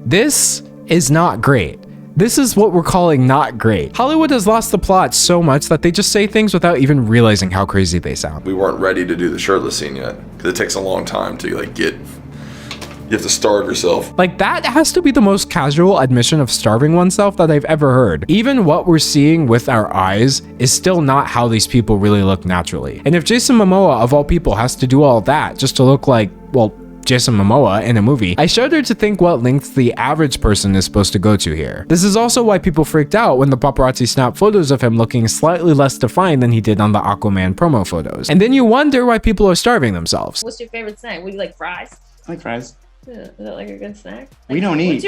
This is not great. This is what we're calling not great. Hollywood has lost the plot so much that they just say things without even realizing how crazy they sound. We weren't ready to do the shirtless scene yet, because it takes a long time to like get. You have to starve yourself. Like, that has to be the most casual admission of starving oneself that I've ever heard. Even what we're seeing with our eyes is still not how these people really look naturally. And if Jason Momoa, of all people, has to do all that just to look like, well, Jason Momoa in a movie, I shudder to think what lengths the average person is supposed to go to here. This is also why people freaked out when the paparazzi snapped photos of him looking slightly less defined than he did on the Aquaman promo photos. And then you wonder why people are starving themselves. What's your favorite snack? Would you like fries? I like fries. Yeah, is that like a good snack? We don't eat.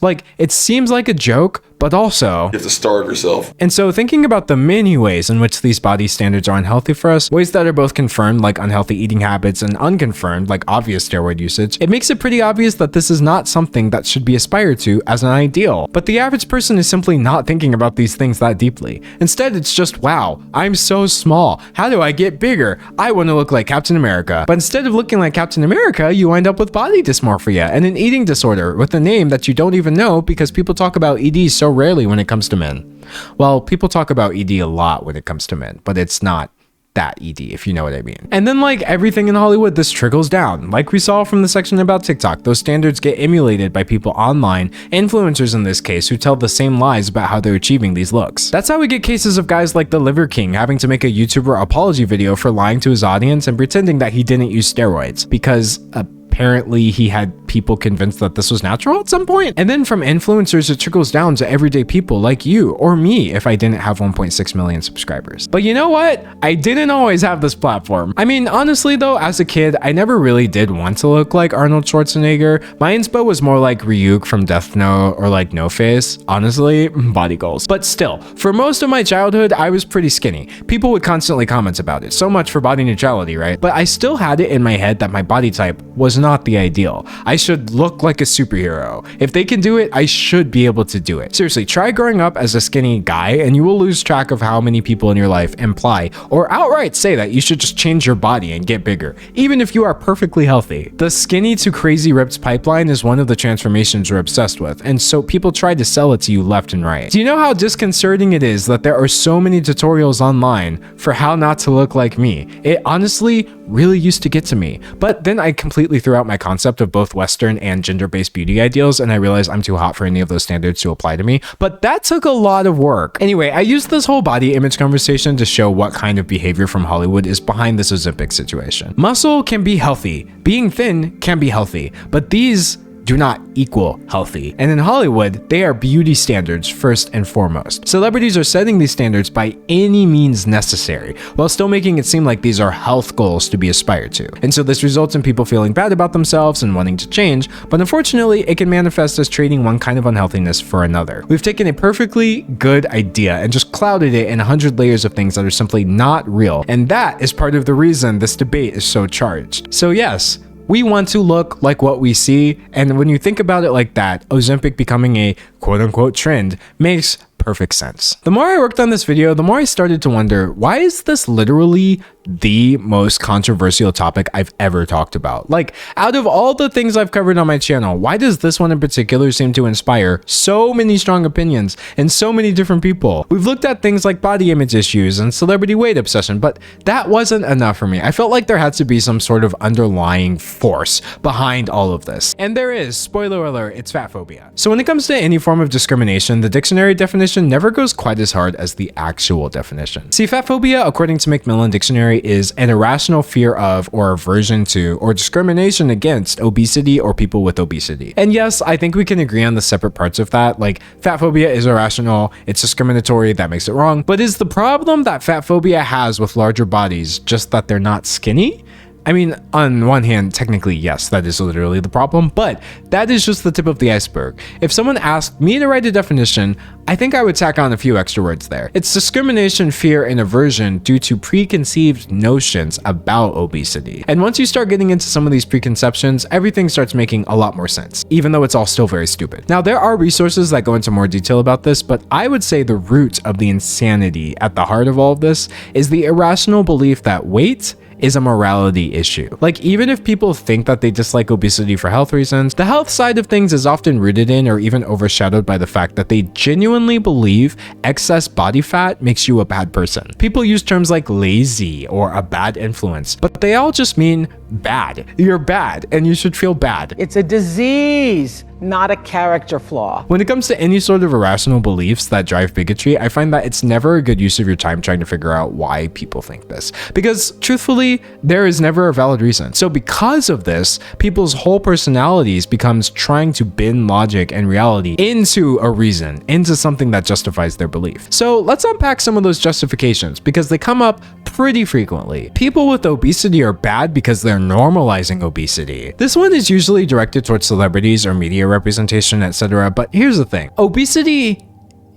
Like, it seems like a joke, but also you have to starve yourself. And so thinking about the many ways in which these body standards are unhealthy for us, ways that are both confirmed like unhealthy eating habits and unconfirmed like obvious steroid usage, it makes it pretty obvious that this is not something that should be aspired to as an ideal. But the average person is simply not thinking about these things that deeply. Instead, it's just, wow, I'm so small. How do I get bigger? I want to look like Captain America. But instead of looking like Captain America, you wind up with body dysmorphia and an eating disorder with a name that you don't even know because people talk about ED so rarely when it comes to men. Well, people talk about ED a lot when it comes to men, but it's not that ED, if you know what I mean. And then like everything in Hollywood, this trickles down. Like we saw from the section about TikTok, those standards get emulated by people online, influencers in this case, who tell the same lies about how they're achieving these looks. That's how we get cases of guys like the Liver King having to make a YouTuber apology video for lying to his audience and pretending that he didn't use steroids because apparently he had people convinced that this was natural at some point. And then from influencers, it trickles down to everyday people like you or me if I didn't have 1.6 million subscribers. But you know what? I didn't always have this platform. I mean, honestly though, as a kid, I never really did want to look like Arnold Schwarzenegger. My inspo was more like Ryuk from Death Note or like No Face. Honestly, body goals. But still, for most of my childhood, I was pretty skinny. People would constantly comment about it. So much for body neutrality, right? But I still had it in my head that my body type was not the ideal. I should look like a superhero. If they can do it, I should be able to do it. Seriously, try growing up as a skinny guy and you will lose track of how many people in your life imply or outright say that you should just change your body and get bigger, even if you are perfectly healthy. The skinny to crazy ripped pipeline is one of the transformations we're obsessed with, and so people try to sell it to you left and right. Do you know how disconcerting it is that there are so many tutorials online for how not to look like me? It honestly really used to get to me, but then I completely threw out my concept of both Western and gender-based beauty ideals, and I realized I'm too hot for any of those standards to apply to me, but that took a lot of work. Anyway, I used this whole body image conversation to show what kind of behavior from Hollywood is behind this Ozempic situation. Muscle can be healthy, being thin can be healthy, but these do not equal healthy. And in Hollywood, they are beauty standards first and foremost. Celebrities are setting these standards by any means necessary, while still making it seem like these are health goals to be aspired to. And so this results in people feeling bad about themselves and wanting to change, but unfortunately, it can manifest as trading one kind of unhealthiness for another. We've taken a perfectly good idea and just clouded it in 100 layers of things that are simply not real. And that is part of the reason this debate is so charged. So yes, we want to look like what we see, and when you think about it like that, Ozempic becoming a quote-unquote trend makes perfect sense. The more I worked on this video, the more I started to wonder, why is this literally the most controversial topic I've ever talked about? Like, out of all the things I've covered on my channel, why does this one in particular seem to inspire so many strong opinions and so many different people? We've looked at things like body image issues and celebrity weight obsession, but that wasn't enough for me. I felt like there had to be some sort of underlying force behind all of this. And there is, spoiler alert, it's fat phobia. So when it comes to any form of discrimination, the dictionary definition never goes quite as hard as the actual definition. See, fat phobia, according to Macmillan Dictionary, is an irrational fear of or aversion to or discrimination against obesity or people with obesity. And yes, I think we can agree on the separate parts of that. Like, fat phobia is irrational, it's discriminatory, that makes it wrong. But is the problem that fat phobia has with larger bodies just that they're not skinny? I mean, on one hand, technically, yes, that is literally the problem, but that is just the tip of the iceberg. If someone asked me to write a definition, I think I would tack on a few extra words there. It's discrimination, fear, and aversion due to preconceived notions about obesity. And once you start getting into some of these preconceptions, everything starts making a lot more sense, even though it's all still very stupid. Now, there are resources that go into more detail about this, but I would say the root of the insanity at the heart of all of this is the irrational belief that weight is a morality issue. Like, even if people think that they dislike obesity for health reasons, the health side of things is often rooted in or even overshadowed by the fact that they genuinely believe excess body fat makes you a bad person. People use terms like lazy or a bad influence, but they all just mean bad. You're bad and you should feel bad. It's a disease, not a character flaw. When it comes to any sort of irrational beliefs that drive bigotry, I find that it's never a good use of your time trying to figure out why people think this. Because truthfully, there is never a valid reason. So because of this, people's whole personalities becomes trying to bend logic and reality into a reason, into something that justifies their belief. So let's unpack some of those justifications because they come up pretty frequently. People with obesity are bad because they're normalizing obesity. This one is usually directed towards celebrities or media representation, etc. But here's the thing. Obesity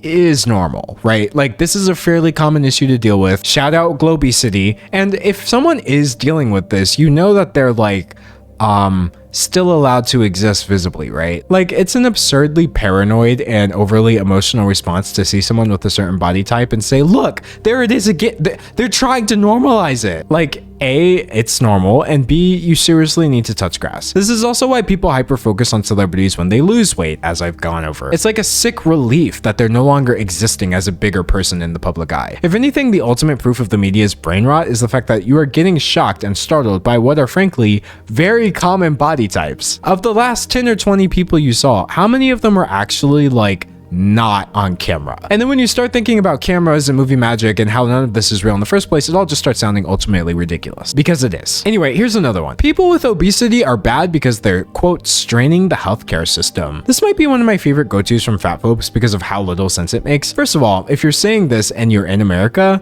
is normal, right? Like, this is a fairly common issue to deal with. Shout out Globesity. And if someone is dealing with this, you know that they're like, still allowed to exist visibly, right? Like, it's an absurdly paranoid and overly emotional response to see someone with a certain body type and say, look, there it is again. They're trying to normalize it. Like, A, it's normal, and B, you seriously need to touch grass. This is also why people hyper-focus on celebrities when they lose weight, as I've gone over. It's like a sick relief that they're no longer existing as a bigger person in the public eye. If anything, the ultimate proof of the media's brain rot is the fact that you are getting shocked and startled by what are frankly very common body types. Of the last 10 or 20 people you saw, how many of them are actually like not on camera? And then when you start thinking about cameras and movie magic and how none of this is real in the first place, it all just starts sounding ultimately ridiculous, because it is. Anyway, here's another one. People with obesity are bad because they're, quote, straining the healthcare system. This might be one of my favorite go-tos from fat phobes because of how little sense it makes. First of all, if you're saying this and you're in America,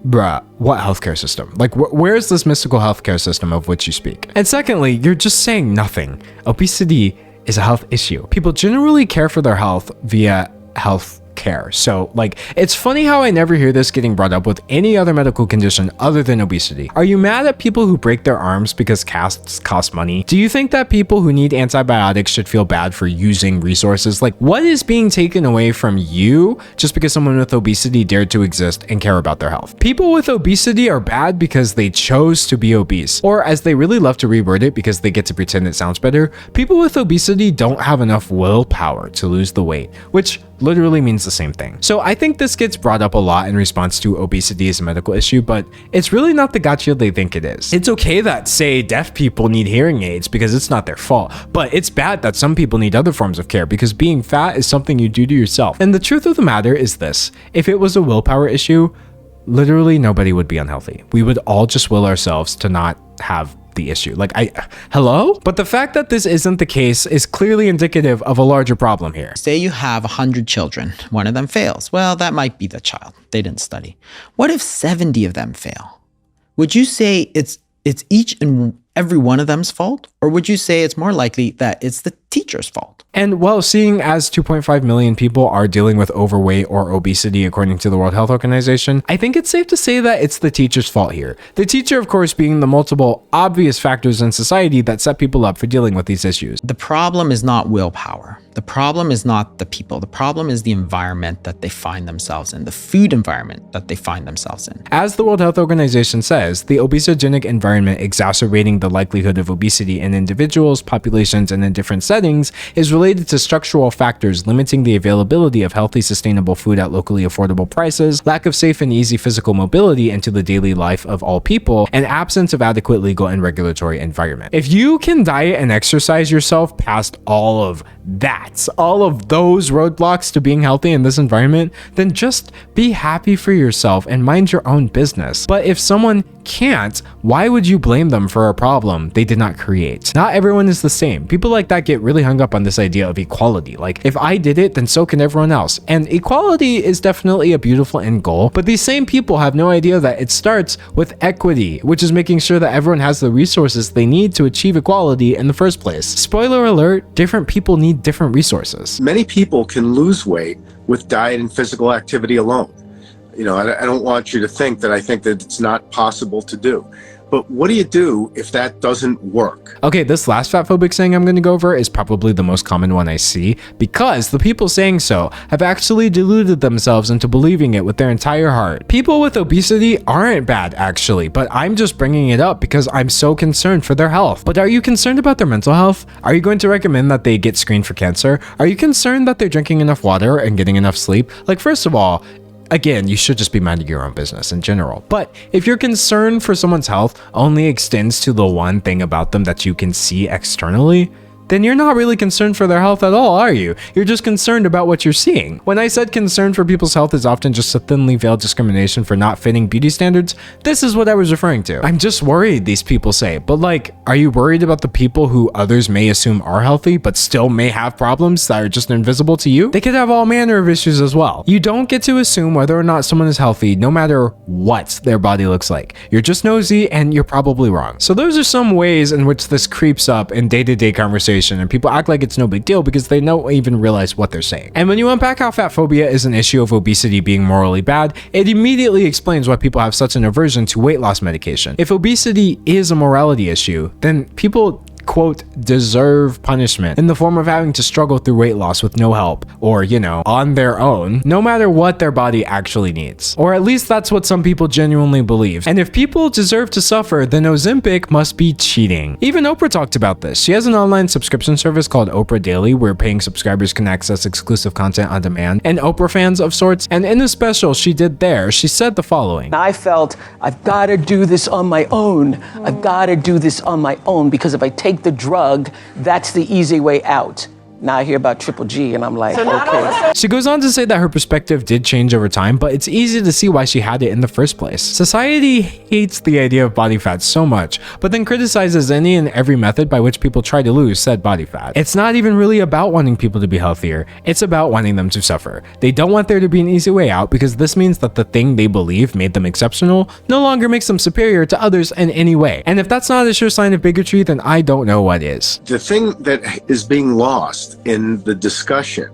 bruh, what healthcare system? Like, where's this mystical healthcare system of which you speak? And secondly, you're just saying nothing. Obesity is a health issue. People generally care for their health via health care. So, like, it's funny how I never hear this getting brought up with any other medical condition other than obesity. Are you mad at people who break their arms because casts cost money? Do you think that people who need antibiotics should feel bad for using resources? Like, what is being taken away from you just because someone with obesity dared to exist and care about their health? People with obesity are bad because they chose to be obese, or as they really love to reword it because they get to pretend it sounds better, people with obesity don't have enough willpower to lose the weight, which literally means the same thing. So I think this gets brought up a lot in response to obesity as a medical issue, but it's really not the gotcha they think it is. It's okay that, say, deaf people need hearing aids because it's not their fault, but it's bad that some people need other forms of care because being fat is something you do to yourself. And the truth of the matter is this: if it was a willpower issue, literally nobody would be unhealthy. We would all just will ourselves to not have the issue. Like, hello? But the fact that this isn't the case is clearly indicative of a larger problem here. Say you have 100 children, one of them fails. Well, that might be the child. They didn't study. What if 70 of them fail? Would you say it's each and every one of them's fault? Or would you say it's more likely that it's the teacher's fault? And well, seeing as 2.5 million people are dealing with overweight or obesity according to the World Health Organization, I think it's safe to say that it's the teacher's fault here. The teacher, of course, being the multiple obvious factors in society that set people up for dealing with these issues. The problem is not willpower. The problem is not the people. The problem is the environment that they find themselves in, the food environment that they find themselves in. As the World Health Organization says, the obesogenic environment exacerbating the likelihood of obesity in individuals, populations, and in different settings is related to structural factors limiting the availability of healthy, sustainable food at locally affordable prices, lack of safe and easy physical mobility into the daily life of all people, and absence of adequate legal and regulatory environment. If you can diet and exercise yourself past all of that, all of those roadblocks to being healthy in this environment, then just be happy for yourself and mind your own business. But if someone can't, why would you blame them for a problem they did not create? Not everyone is the same. People like that get really hung up on this idea of equality. Like, if I did it, then so can everyone else. And equality is definitely a beautiful end goal, but these same people have no idea that it starts with equity, which is making sure that everyone has the resources they need to achieve equality in the first place. Spoiler alert, different people need different resources. Many people can lose weight with diet and physical activity alone. You know, I don't want you to think that I think that it's not possible to do. But what do you do if that doesn't work? Okay, this last fat phobic saying I'm going to go over is probably the most common one I see, because the people saying so have actually deluded themselves into believing it with their entire heart. People with obesity aren't bad, actually, but I'm just bringing it up because I'm so concerned for their health. But are you concerned about their mental health? Are you going to recommend that they get screened for cancer? Are you concerned that they're drinking enough water and getting enough sleep? Like, first of all, again, you should just be minding your own business in general. But if your concern for someone's health only extends to the one thing about them that you can see externally, then you're not really concerned for their health at all, are you? You're just concerned about what you're seeing. When I said concern for people's health is often just a thinly veiled discrimination for not fitting beauty standards, this is what I was referring to. I'm just worried, these people say, but like, are you worried about the people who others may assume are healthy, but still may have problems that are just invisible to you? They could have all manner of issues as well. You don't get to assume whether or not someone is healthy, no matter what their body looks like. You're just nosy and you're probably wrong. So those are some ways in which this creeps up in day-to-day conversation, and people act like it's no big deal because they don't even realize what they're saying. And when you unpack how fat phobia is an issue of obesity being morally bad, it immediately explains why people have such an aversion to weight loss medication. If obesity is a morality issue, then people quote, deserve punishment in the form of having to struggle through weight loss with no help, or, you know, on their own, no matter what their body actually needs. Or at least that's what some people genuinely believe. And if people deserve to suffer, then Ozempic must be cheating. Even Oprah talked about this. She has an online subscription service called Oprah Daily, where paying subscribers can access exclusive content on demand, and Oprah fans of sorts. And in a special she did there, she said the following. I felt I've got to do this on my own. I've got to do this on my own, because if I take the drug, that's the easy way out. Now I hear about Triple G and I'm like, okay. She goes on to say that her perspective did change over time, but it's easy to see why she had it in the first place. Society hates the idea of body fat so much, but then criticizes any and every method by which people try to lose said body fat. It's not even really about wanting people to be healthier, it's about wanting them to suffer. They don't want there to be an easy way out, because this means that the thing they believe made them exceptional no longer makes them superior to others in any way. And if that's not a sure sign of bigotry, then I don't know what is. The thing that is being lost in the discussion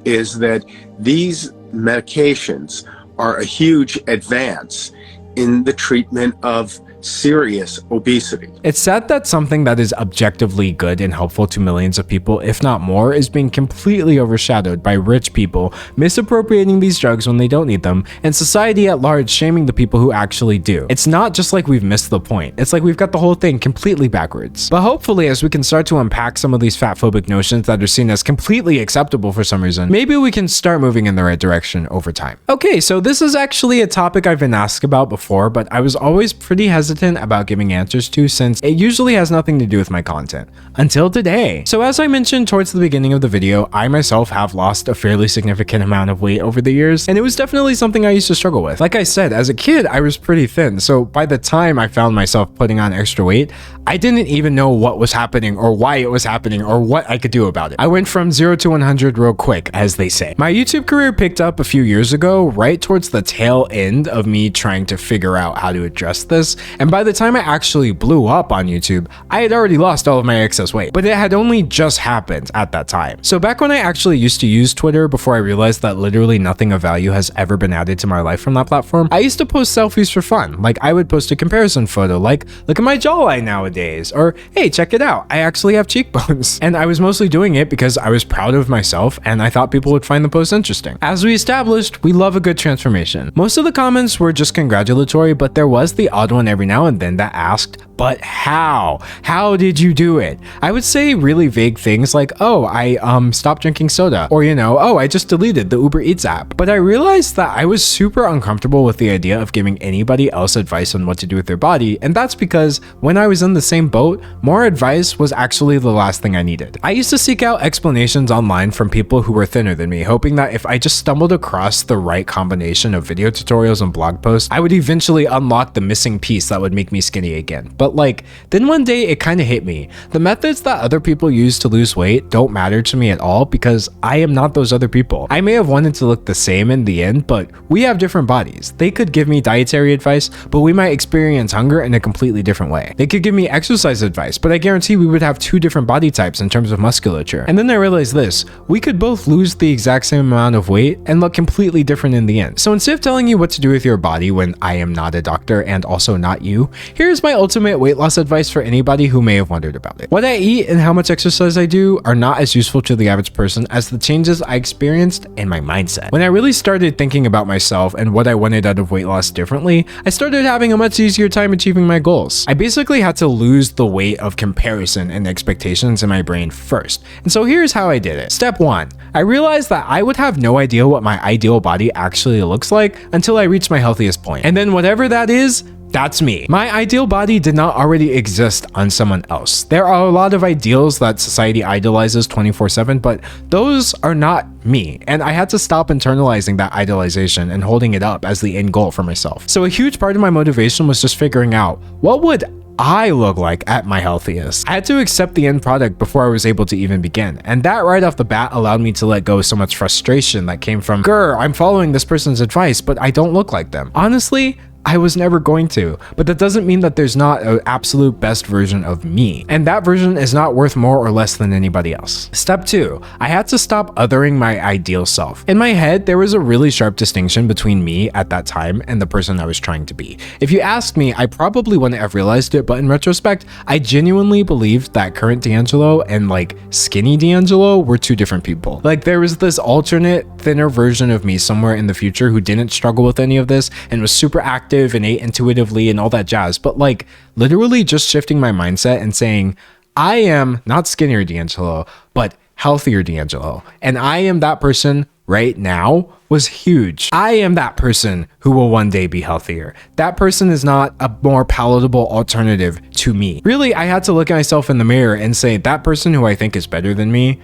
is that these medications are a huge advance in the treatment of serious obesity. It's sad that something that is objectively good and helpful to millions of people, if not more, is being completely overshadowed by rich people misappropriating these drugs when they don't need them, and society at large shaming the people who actually do. It's not just like we've missed the point, it's like we've got the whole thing completely backwards. But hopefully, as we can start to unpack some of these fatphobic notions that are seen as completely acceptable for some reason, maybe we can start moving in the right direction over time. Okay, so this is actually a topic I've been asked about before, but I was always pretty hesitant about giving answers to, since it usually has nothing to do with my content. Until today. So as I mentioned towards the beginning of the video, I myself have lost a fairly significant amount of weight over the years, and it was definitely something I used to struggle with. Like I said, as a kid, I was pretty thin, so by the time I found myself putting on extra weight, I didn't even know what was happening or why it was happening or what I could do about it. I went from 0 to 100 real quick, as they say. My YouTube career picked up a few years ago, right towards the tail end of me trying to figure out how to address this, and by the time I actually blew up on YouTube, I had already lost all of my excess weight, but it had only just happened at that time. So back when I actually used to use Twitter, before I realized that literally nothing of value has ever been added to my life from that platform, I used to post selfies for fun. Like, I would post a comparison photo, like, look at my jawline nowadays, or hey, check it out, I actually have cheekbones. And I was mostly doing it because I was proud of myself and I thought people would find the post interesting. As we established, we love a good transformation. Most of the comments were just congratulatory, but there was the odd one every now and then that asked, but how? How did you do it? I would say really vague things like, oh, I stopped drinking soda, or, you know, oh, I just deleted the Uber Eats app. But I realized that I was super uncomfortable with the idea of giving anybody else advice on what to do with their body, and that's because when I was in the same boat, more advice was actually the last thing I needed. I used to seek out explanations online from people who were thinner than me, hoping that if I just stumbled across the right combination of video tutorials and blog posts, I would eventually unlock the missing piece that would make me skinny again. But like, then one day it kind of hit me. The methods that other people use to lose weight don't matter to me at all, because I am not those other people. I may have wanted to look the same in the end, but we have different bodies. They could give me dietary advice, but we might experience hunger in a completely different way. They could give me exercise advice, but I guarantee we would have two different body types in terms of musculature. And then I realized this, we could both lose the exact same amount of weight and look completely different in the end. So instead of telling you what to do with your body when I am not a doctor and also not you, here's my ultimate weight loss advice for anybody who may have wondered about it. What I eat and how much exercise I do are not as useful to the average person as the changes I experienced in my mindset. When I really started thinking about myself and what I wanted out of weight loss differently, I started having a much easier time achieving my goals. I basically had to lose the weight of comparison and expectations in my brain first. And so here's how I did it. Step 1. I realized that I would have no idea what my ideal body actually looks like until I reached my healthiest point. And then whatever that is, that's me. My ideal body did not already exist on someone else. There are a lot of ideals that society idolizes 24/7, but those are not me. And I had to stop internalizing that idolization and holding it up as the end goal for myself. So a huge part of my motivation was just figuring out, what would I look like at my healthiest? I had to accept the end product before I was able to even begin. And that right off the bat allowed me to let go of so much frustration that came from, grr, I'm following this person's advice, but I don't look like them. Honestly, I was never going to. But that doesn't mean that there's not an absolute best version of me. And that version is not worth more or less than anybody else. Step 2, I had to stop othering my ideal self. In my head, there was a really sharp distinction between me at that time and the person I was trying to be. If you asked me, I probably wouldn't have realized it, but in retrospect, I genuinely believed that current D'Angelo and like skinny D'Angelo were two different people. Like there was this alternate, thinner version of me somewhere in the future who didn't struggle with any of this and was super active and ate intuitively and all that jazz. But like literally just shifting my mindset and saying, I am not skinnier D'Angelo, but healthier D'Angelo. And I am that person right now was huge. I am that person who will one day be healthier. That person is not a more palatable alternative to me. Really, I had to look at myself in the mirror and say, that person who I think is better than me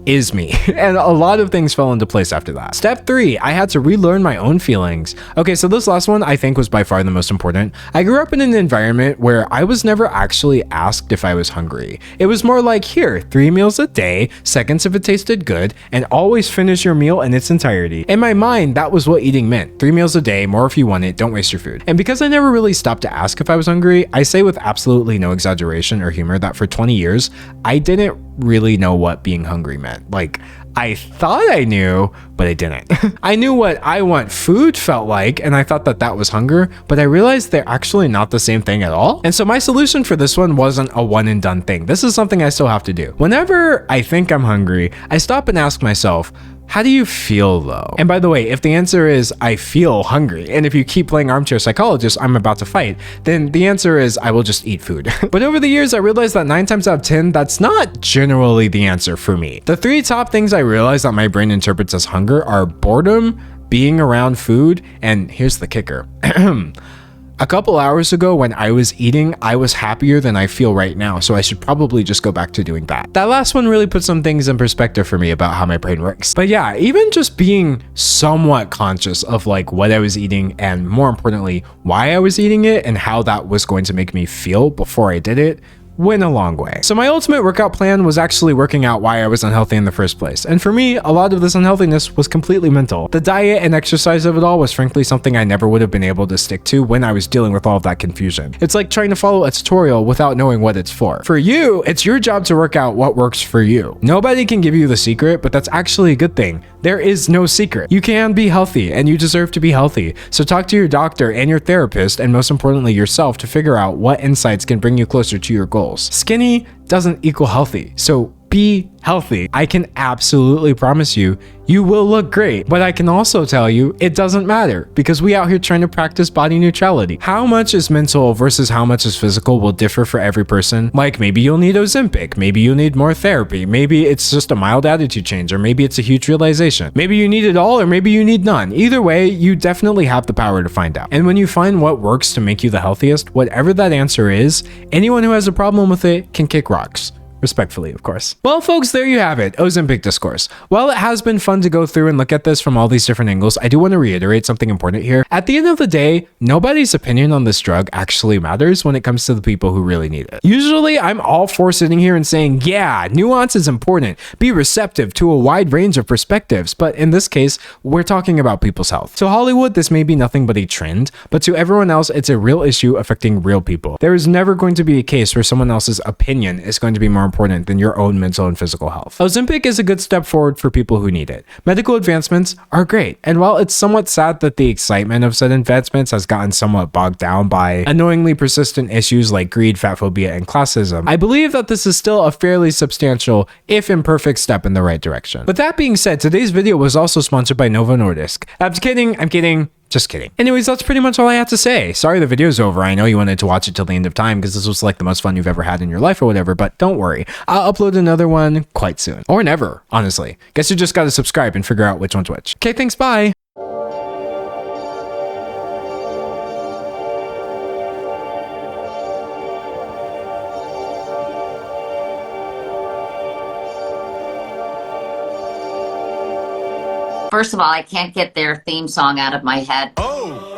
is me. And a lot of things fell into place after that. Step 3, I had to relearn my own feelings. Okay, so this last one I think was by far the most important. I grew up in an environment where I was never actually asked if I was hungry. It was more like, here, 3 meals a day, seconds if it tasted good, and always finish your meal in its entirety. In my mind, that was what eating meant. 3 meals a day, more if you want it, don't waste your food. And because I never really stopped to ask if I was hungry, I say with absolutely no exaggeration or humor that for 20 years, I didn't really know what being hungry meant. Like, I thought I knew, but I didn't. I knew what I want food felt like, and I thought that that was hunger, but I realized they're actually not the same thing at all. And so my solution for this one wasn't a one and done thing. This is something I still have to do. Whenever I think I'm hungry, I stop and ask myself, how do you feel though? And by the way, if the answer is I feel hungry, and if you keep playing armchair psychologist, I'm about to fight, then the answer is I will just eat food. But over the years, I realized that 9 times out of 10, that's not generally the answer for me. The 3 top things I realized that my brain interprets as hunger are boredom, being around food, and here's the kicker. A couple hours ago when I was eating, I was happier than I feel right now, so I should probably just go back to doing that. That last one really put some things in perspective for me about how my brain works. But yeah, even just being somewhat conscious of like what I was eating and more importantly, why I was eating it and how that was going to make me feel before I did it went a long way. So my ultimate workout plan was actually working out why I was unhealthy in the first place. And for me, a lot of this unhealthiness was completely mental. The diet and exercise of it all was frankly something I never would have been able to stick to when I was dealing with all of that confusion. It's like trying to follow a tutorial without knowing what it's for. For you, it's your job to work out what works for you. Nobody can give you the secret, but that's actually a good thing. There is no secret. You can be healthy and you deserve to be healthy. So talk to your doctor and your therapist, and most importantly yourself, to figure out what insights can bring you closer to your goals. Skinny doesn't equal healthy, so be healthy. I can absolutely promise you, you will look great, but I can also tell you it doesn't matter because we out here trying to practice body neutrality. How much is mental versus how much is physical will differ for every person. Like maybe you'll need Ozempic, maybe you'll need more therapy, maybe it's just a mild attitude change, or maybe it's a huge realization. Maybe you need it all, or maybe you need none. Either way, you definitely have the power to find out. And when you find what works to make you the healthiest, whatever that answer is, anyone who has a problem with it can kick rocks. Respectfully, of course. Well, folks, there you have it, Ozempic discourse. While it has been fun to go through and look at this from all these different angles, I do want to reiterate something important here. At the end of the day, nobody's opinion on this drug actually matters when it comes to the people who really need it. Usually, I'm all for sitting here and saying, yeah, nuance is important. Be receptive to a wide range of perspectives, but in this case, we're talking about people's health. To Hollywood, this may be nothing but a trend, but to everyone else, it's a real issue affecting real people. There is never going to be a case where someone else's opinion is going to be more important than your own mental and physical health. Ozempic is a good step forward for people who need it. Medical advancements are great, and while it's somewhat sad that the excitement of said advancements has gotten somewhat bogged down by annoyingly persistent issues like greed, fat phobia, and classism, I believe that this is still a fairly substantial, if imperfect, step in the right direction. But that being said, today's video was also sponsored by Novo Nordisk. I'm kidding. Just kidding. Anyways, that's pretty much all I had to say. Sorry the video's over. I know you wanted to watch it till the end of time because this was like the most fun you've ever had in your life or whatever, but don't worry. I'll upload another one quite soon. Or never, honestly. Guess you just gotta subscribe and figure out which one's which. Okay, thanks, bye. First of all, I can't get their theme song out of my head. Oh!